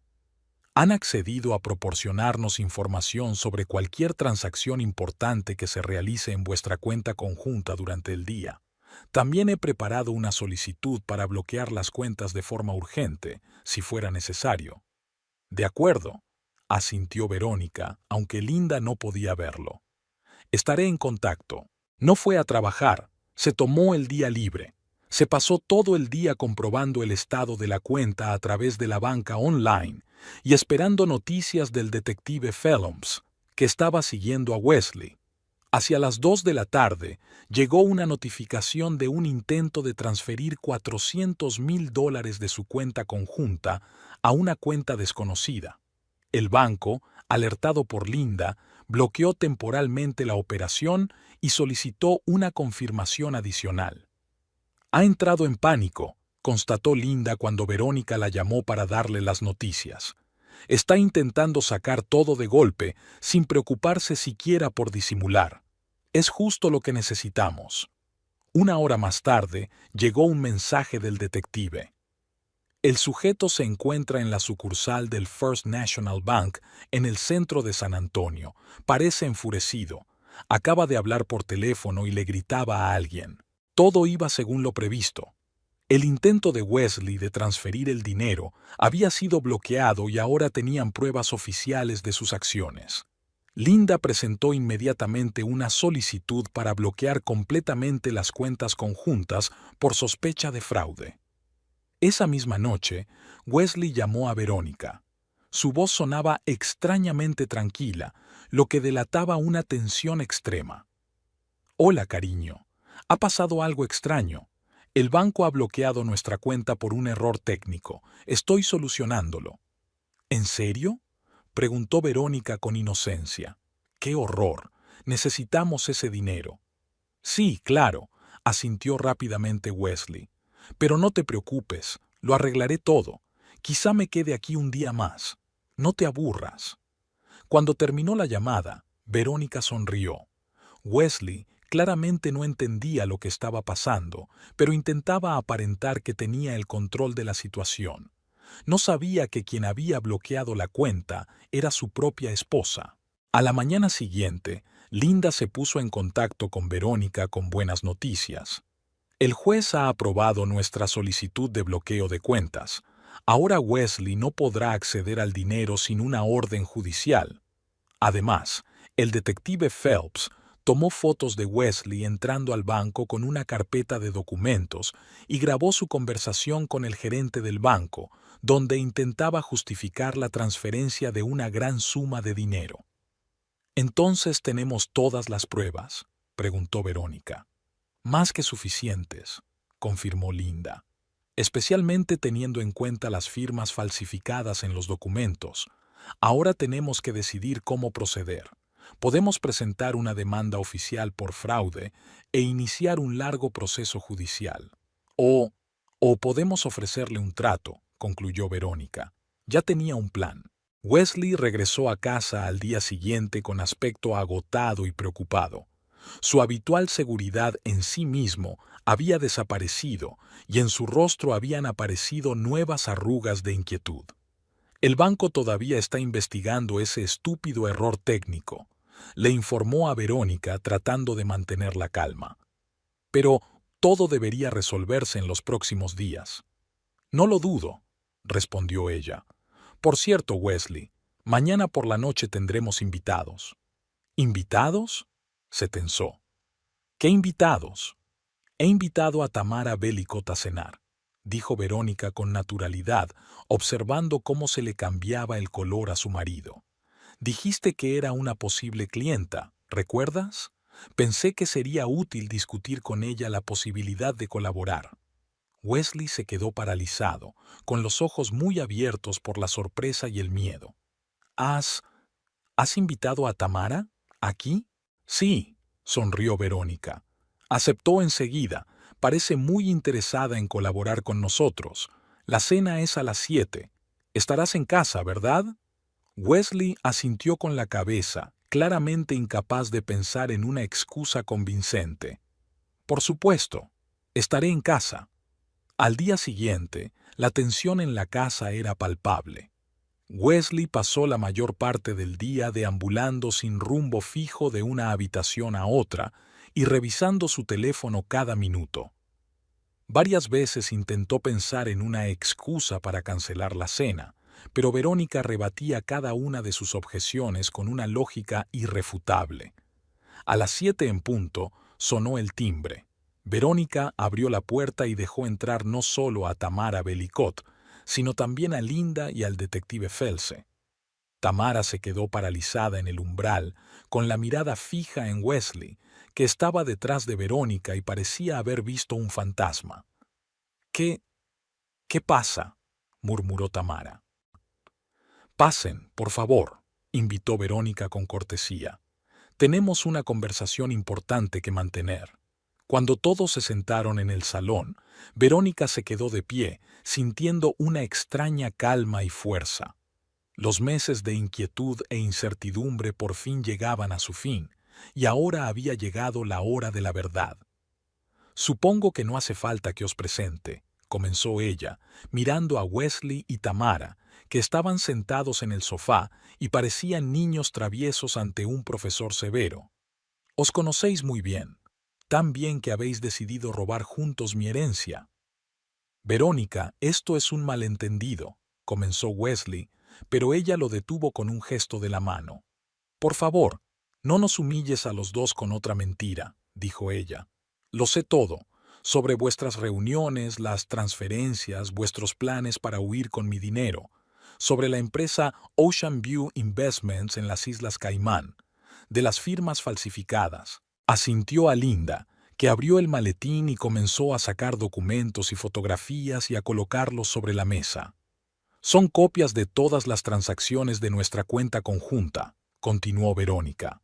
Han accedido a proporcionarnos información sobre cualquier transacción importante que se realice en vuestra cuenta conjunta durante el día. También he preparado una solicitud para bloquear las cuentas de forma urgente, si fuera necesario. De acuerdo, asintió Verónica, aunque Linda no podía verlo. Estaré en contacto. No fue a trabajar, se tomó el día libre. Se pasó todo el día comprobando el estado de la cuenta a través de la banca online y esperando noticias del detective Phelps, que estaba siguiendo a Wesley. Hacia las 2 de la tarde llegó una notificación de un intento de transferir $400,000 de su cuenta conjunta a una cuenta desconocida. El banco, alertado por Linda, bloqueó temporalmente la operación y solicitó una confirmación adicional. Ha entrado en pánico, constató Linda cuando Verónica la llamó para darle las noticias. Está intentando sacar todo de golpe, sin preocuparse siquiera por disimular. Es justo lo que necesitamos. Una hora más tarde, llegó un mensaje del detective. El sujeto se encuentra en la sucursal del First National Bank en el centro de San Antonio. Parece enfurecido. Acaba de hablar por teléfono y le gritaba a alguien. Todo iba según lo previsto. El intento de Wesley de transferir el dinero había sido bloqueado y ahora tenían pruebas oficiales de sus acciones. Linda presentó inmediatamente una solicitud para bloquear completamente las cuentas conjuntas por sospecha de fraude. Esa misma noche, Wesley llamó a Verónica. Su voz sonaba extrañamente tranquila, lo que delataba una tensión extrema. «Hola, cariño. Ha pasado algo extraño. El banco ha bloqueado nuestra cuenta por un error técnico. Estoy solucionándolo». «¿En serio?», preguntó Verónica con inocencia. «¡Qué horror! Necesitamos ese dinero». «Sí, claro», asintió rápidamente Wesley. «Pero no te preocupes, lo arreglaré todo. Quizá me quede aquí un día más. No te aburras». Cuando terminó la llamada, Verónica sonrió. Wesley claramente no entendía lo que estaba pasando, pero intentaba aparentar que tenía el control de la situación. No sabía que quien había bloqueado la cuenta era su propia esposa. A la mañana siguiente, Linda se puso en contacto con Verónica con buenas noticias. «El juez ha aprobado nuestra solicitud de bloqueo de cuentas. Ahora Wesley no podrá acceder al dinero sin una orden judicial». Además, el detective Phelps tomó fotos de Wesley entrando al banco con una carpeta de documentos y grabó su conversación con el gerente del banco, donde intentaba justificar la transferencia de una gran suma de dinero. «¿Entonces tenemos todas las pruebas?», preguntó Verónica. «Más que suficientes», confirmó Linda, «especialmente teniendo en cuenta las firmas falsificadas en los documentos. Ahora tenemos que decidir cómo proceder. Podemos presentar una demanda oficial por fraude e iniciar un largo proceso judicial. O podemos ofrecerle un trato», concluyó Verónica. Ya tenía un plan. Wesley regresó a casa al día siguiente con aspecto agotado y preocupado. Su habitual seguridad en sí mismo había desaparecido y en su rostro habían aparecido nuevas arrugas de inquietud. «El banco todavía está investigando ese estúpido error técnico», le informó a Verónica tratando de mantener la calma. «Pero todo debería resolverse en los próximos días». «No lo dudo», respondió ella. «Por cierto, Wesley, mañana por la noche tendremos invitados». «¿Invitados?», se tensó. «¿Qué invitados?». He invitado a Tamara Bellicot a cenar, dijo Verónica con naturalidad, observando cómo se le cambiaba el color a su marido. Dijiste que era una posible clienta, ¿recuerdas? Pensé que sería útil discutir con ella la posibilidad de colaborar. Wesley se quedó paralizado, con los ojos muy abiertos por la sorpresa y el miedo. ¿Has invitado a Tamara? ¿Aquí? Sí, sonrió Verónica. Aceptó enseguida. Parece muy interesada en colaborar con nosotros. La cena es a las 7. Estarás en casa, ¿verdad? Wesley asintió con la cabeza, claramente incapaz de pensar en una excusa convincente. Por supuesto, estaré en casa. Al día siguiente, la tensión en la casa era palpable. Wesley pasó la mayor parte del día deambulando sin rumbo fijo de una habitación a otra y revisando su teléfono cada minuto. Varias veces intentó pensar en una excusa para cancelar la cena, pero Verónica rebatía cada una de sus objeciones con una lógica irrefutable. A las 7 en punto sonó el timbre. Verónica abrió la puerta y dejó entrar no solo a Tamara Bellicot, sino también a Linda y al detective Felse. Tamara se quedó paralizada en el umbral, con la mirada fija en Wesley, que estaba detrás de Verónica y parecía haber visto un fantasma. ¿Qué pasa?, murmuró Tamara. Pasen, por favor, invitó Verónica con cortesía. Tenemos una conversación importante que mantener. Cuando todos se sentaron en el salón, Verónica se quedó de pie, sintiendo una extraña calma y fuerza. Los meses de inquietud e incertidumbre por fin llegaban a su fin, y ahora había llegado la hora de la verdad. Supongo que no hace falta que os presente, comenzó ella, mirando a Wesley y Tamara, que estaban sentados en el sofá y parecían niños traviesos ante un profesor severo. Os conocéis muy bien, tan bien que habéis decidido robar juntos mi herencia. Verónica, esto es un malentendido, comenzó Wesley, pero ella lo detuvo con un gesto de la mano. Por favor, no nos humilles a los dos con otra mentira, dijo ella. Lo sé todo, sobre vuestras reuniones, las transferencias, vuestros planes para huir con mi dinero, sobre la empresa Ocean View Investments en las Islas Caimán, de las firmas falsificadas. Asintió a Linda, que abrió el maletín y comenzó a sacar documentos y fotografías y a colocarlos sobre la mesa. Son copias de todas las transacciones de nuestra cuenta conjunta, continuó Verónica.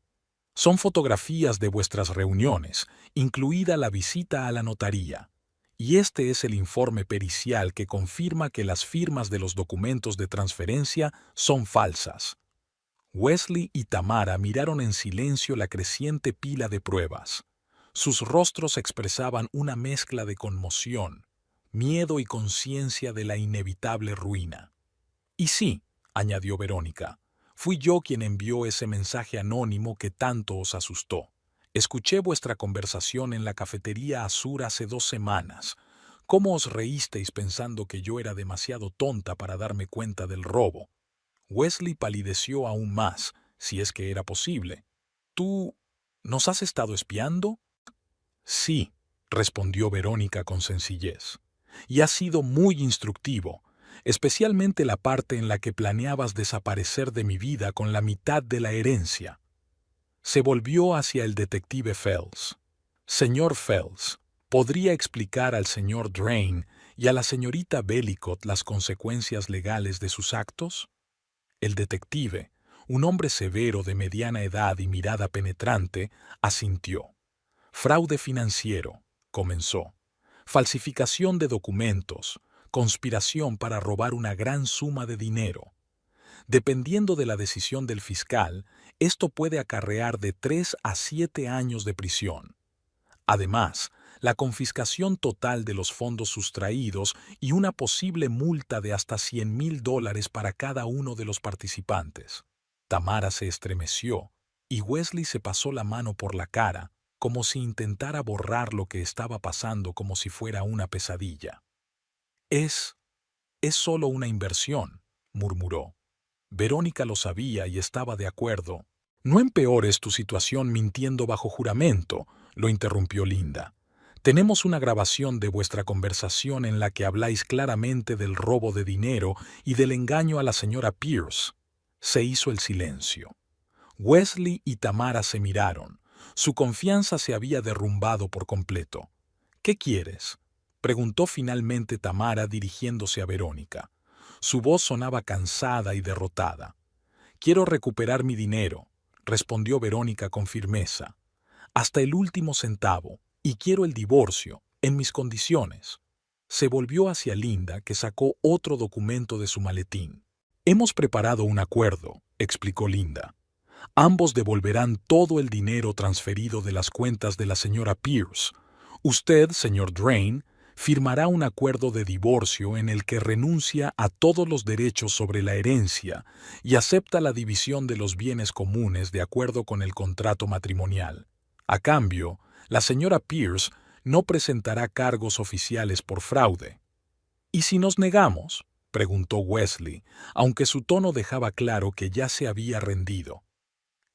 Son fotografías de vuestras reuniones, incluida la visita a la notaría. Y este es el informe pericial que confirma que las firmas de los documentos de transferencia son falsas. Wesley y Tamara miraron en silencio la creciente pila de pruebas. Sus rostros expresaban una mezcla de conmoción, miedo y conciencia de la inevitable ruina. Y sí, añadió Verónica, fui yo quien envió ese mensaje anónimo que tanto os asustó. Escuché vuestra conversación en la cafetería Azur hace 2 semanas. ¿Cómo os reísteis pensando que yo era demasiado tonta para darme cuenta del robo? Wesley palideció aún más, si es que era posible. ¿Tú nos has estado espiando? Sí, respondió Verónica con sencillez. Y ha sido muy instructivo, especialmente la parte en la que planeabas desaparecer de mi vida con la mitad de la herencia. Se volvió hacia el detective Fels. Señor Fels, ¿podría explicar al señor Drain y a la señorita Bellicot las consecuencias legales de sus actos? El detective, un hombre severo de mediana edad y mirada penetrante, asintió. Fraude financiero, comenzó. Falsificación de documentos, conspiración para robar una gran suma de dinero. Dependiendo de la decisión del fiscal, esto puede acarrear de 3 a 7 años de prisión. Además, la confiscación total de los fondos sustraídos y una posible multa de hasta $100,000 para cada uno de los participantes. Tamara se estremeció y Wesley se pasó la mano por la cara, como si intentara borrar lo que estaba pasando como si fuera una pesadilla. Es solo una inversión, murmuró. Verónica lo sabía y estaba de acuerdo. No empeores tu situación mintiendo bajo juramento, lo interrumpió Linda. Tenemos una grabación de vuestra conversación en la que habláis claramente del robo de dinero y del engaño a la señora Pierce. Se hizo el silencio. Wesley y Tamara se miraron. Su confianza se había derrumbado por completo. ¿Qué quieres?, preguntó finalmente Tamara dirigiéndose a Verónica. Su voz sonaba cansada y derrotada. «Quiero recuperar mi dinero», respondió Verónica con firmeza. «Hasta el último centavo, y quiero el divorcio, en mis condiciones». Se volvió hacia Linda, que sacó otro documento de su maletín. «Hemos preparado un acuerdo», explicó Linda. «Ambos devolverán todo el dinero transferido de las cuentas de la señora Pierce. Usted, señor Drain, firmará un acuerdo de divorcio en el que renuncia a todos los derechos sobre la herencia y acepta la división de los bienes comunes de acuerdo con el contrato matrimonial. A cambio, la señora Pierce no presentará cargos oficiales por fraude». «¿Y si nos negamos?», preguntó Wesley, aunque su tono dejaba claro que ya se había rendido.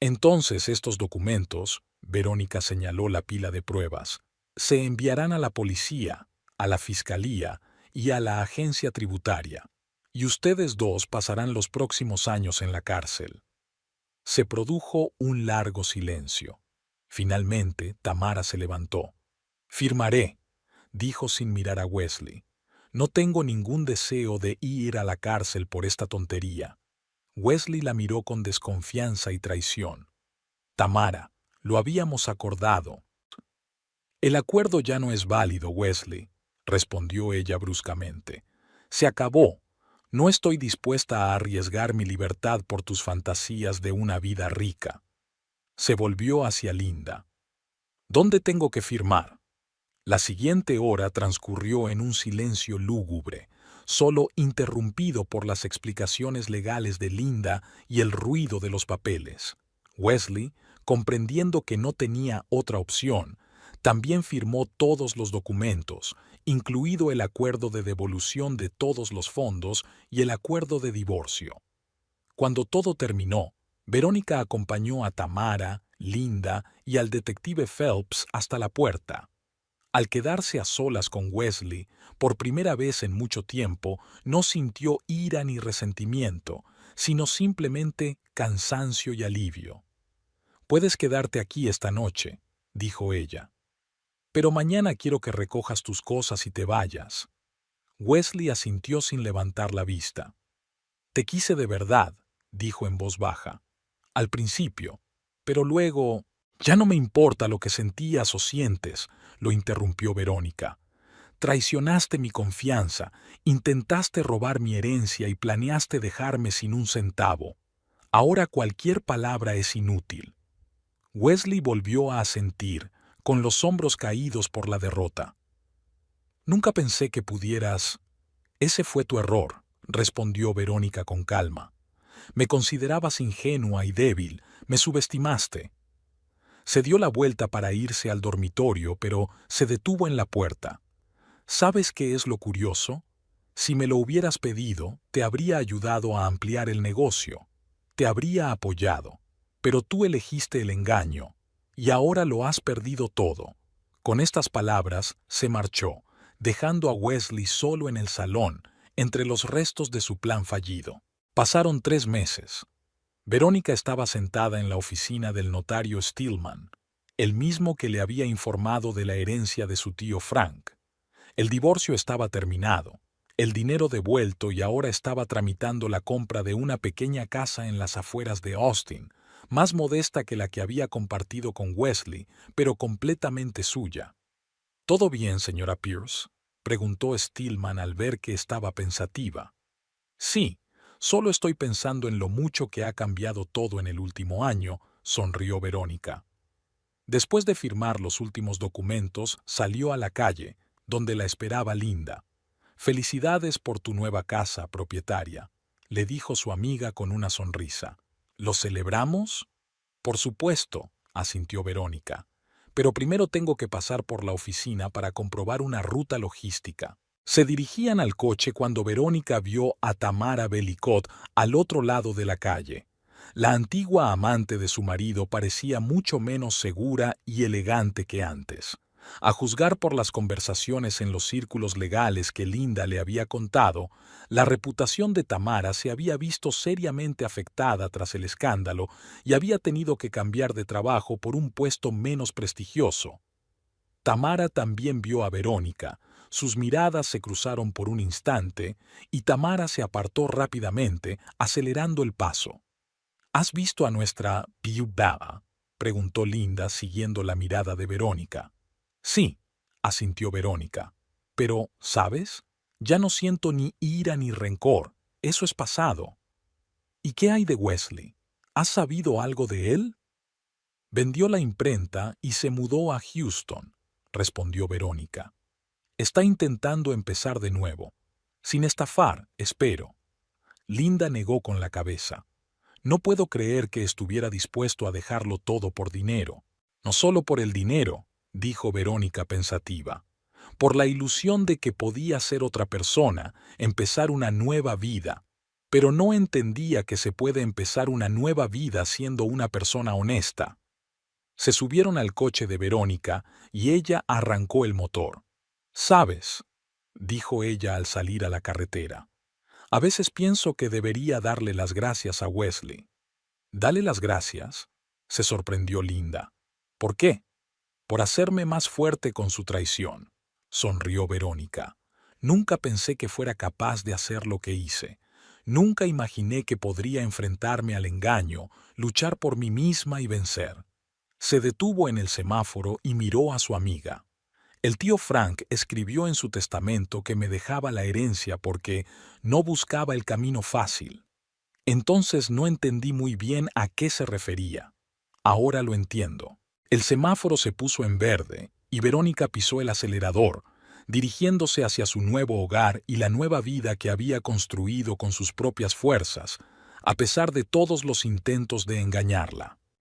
«Entonces estos documentos», Verónica señaló la pila de pruebas, «se enviarán a la policía, a la fiscalía y a la agencia tributaria, y ustedes dos pasarán los próximos años en la cárcel». Se produjo un largo silencio. Finalmente, Tamara se levantó. «Firmaré», dijo sin mirar a Wesley. «No tengo ningún deseo de ir a la cárcel por esta tontería». Wesley la miró con desconfianza y traición. «Tamara, lo habíamos acordado». «El acuerdo ya no es válido, Wesley», respondió ella bruscamente. «Se acabó. No estoy dispuesta a arriesgar mi libertad por tus fantasías de una vida rica». Se volvió hacia Linda. «¿Dónde tengo que firmar?». La siguiente hora transcurrió en un silencio lúgubre, solo interrumpido por las explicaciones legales de Linda y el ruido de los papeles. Wesley, comprendiendo que no tenía otra opción, también firmó todos los documentos, incluido el acuerdo de devolución de todos los fondos y el acuerdo de divorcio. Cuando todo terminó, Verónica acompañó a Tamara, Linda y al detective Phelps hasta la puerta. Al quedarse a solas con Wesley, por primera vez en mucho tiempo, no sintió ira ni resentimiento, sino simplemente cansancio y alivio. «Puedes quedarte aquí esta noche», dijo ella. «Pero mañana quiero que recojas tus cosas y te vayas». Wesley asintió sin levantar la vista. «Te quise de verdad», dijo en voz baja. «Al principio, pero luego...». «Ya no me importa lo que sentías o sientes», lo interrumpió Verónica. «Traicionaste mi confianza, intentaste robar mi herencia y planeaste dejarme sin un centavo. Ahora cualquier palabra es inútil». Wesley volvió a asentir, con los hombros caídos por la derrota. «Nunca pensé que pudieras...». «Ese fue tu error», respondió Verónica con calma. «Me considerabas ingenua y débil, me subestimaste». Se dio la vuelta para irse al dormitorio, pero se detuvo en la puerta. «¿Sabes qué es lo curioso? Si me lo hubieras pedido, te habría ayudado a ampliar el negocio. Te habría apoyado. Pero tú elegiste el engaño, y ahora lo has perdido todo». Con estas palabras se marchó, dejando a Wesley solo en el salón, entre los restos de su plan fallido. Pasaron 3 meses. Verónica estaba sentada en la oficina del notario Stillman, el mismo que le había informado de la herencia de su tío Frank. El divorcio estaba terminado, el dinero devuelto, y ahora estaba tramitando la compra de una pequeña casa en las afueras de Austin, más modesta que la que había compartido con Wesley, pero completamente suya. «¿Todo bien, señora Pierce?», preguntó Stillman al ver que estaba pensativa. «Sí. Solo estoy pensando en lo mucho que ha cambiado todo en el último año», sonrió Verónica. Después de firmar los últimos documentos, salió a la calle, donde la esperaba Linda. «Felicidades por tu nueva casa, propietaria», le dijo su amiga con una sonrisa. «¿Lo celebramos?». «Por supuesto», asintió Verónica. «Pero primero tengo que pasar por la oficina para comprobar una ruta logística». Se dirigían al coche cuando Verónica vio a Tamara Bellicot al otro lado de la calle. La antigua amante de su marido parecía mucho menos segura y elegante que antes. A juzgar por las conversaciones en los círculos legales que Linda le había contado, la reputación de Tamara se había visto seriamente afectada tras el escándalo y había tenido que cambiar de trabajo por un puesto menos prestigioso. Tamara también vio a Verónica, sus miradas se cruzaron por un instante y Tamara se apartó rápidamente, acelerando el paso. ¿Has visto a nuestra viuda?, preguntó Linda siguiendo la mirada de Verónica. Sí, asintió Verónica. Pero, ¿sabes? Ya no siento ni ira ni rencor. Eso es pasado. ¿Y qué hay de Wesley? ¿Has sabido algo de él? Vendió la imprenta y se mudó a Houston, respondió Verónica. Está intentando empezar de nuevo. Sin estafar, espero. Linda negó con la cabeza. No puedo creer que estuviera dispuesto a dejarlo todo por dinero. No solo por el dinero, dijo Verónica pensativa, por la ilusión de que podía ser otra persona, empezar una nueva vida. Pero no entendía que se puede empezar una nueva vida siendo una persona honesta. Se subieron al coche de Verónica y ella arrancó el motor. «¿Sabes?», dijo ella al salir a la carretera. «A veces pienso que debería darle las gracias a Wesley». «¿Dale las gracias?», se sorprendió Linda. «¿Por qué?». «Por hacerme más fuerte con su traición», sonrió Verónica. «Nunca pensé que fuera capaz de hacer lo que hice. Nunca imaginé que podría enfrentarme al engaño, luchar por mí misma y vencer». Se detuvo en el semáforo y miró a su amiga. «El tío Frank escribió en su testamento que me dejaba la herencia porque no buscaba el camino fácil». Entonces no entendí muy bien a qué se refería. Ahora lo entiendo. El semáforo se puso en verde y Verónica pisó el acelerador, dirigiéndose hacia su nuevo hogar y la nueva vida que había construido con sus propias fuerzas, a pesar de todos los intentos de engañarla.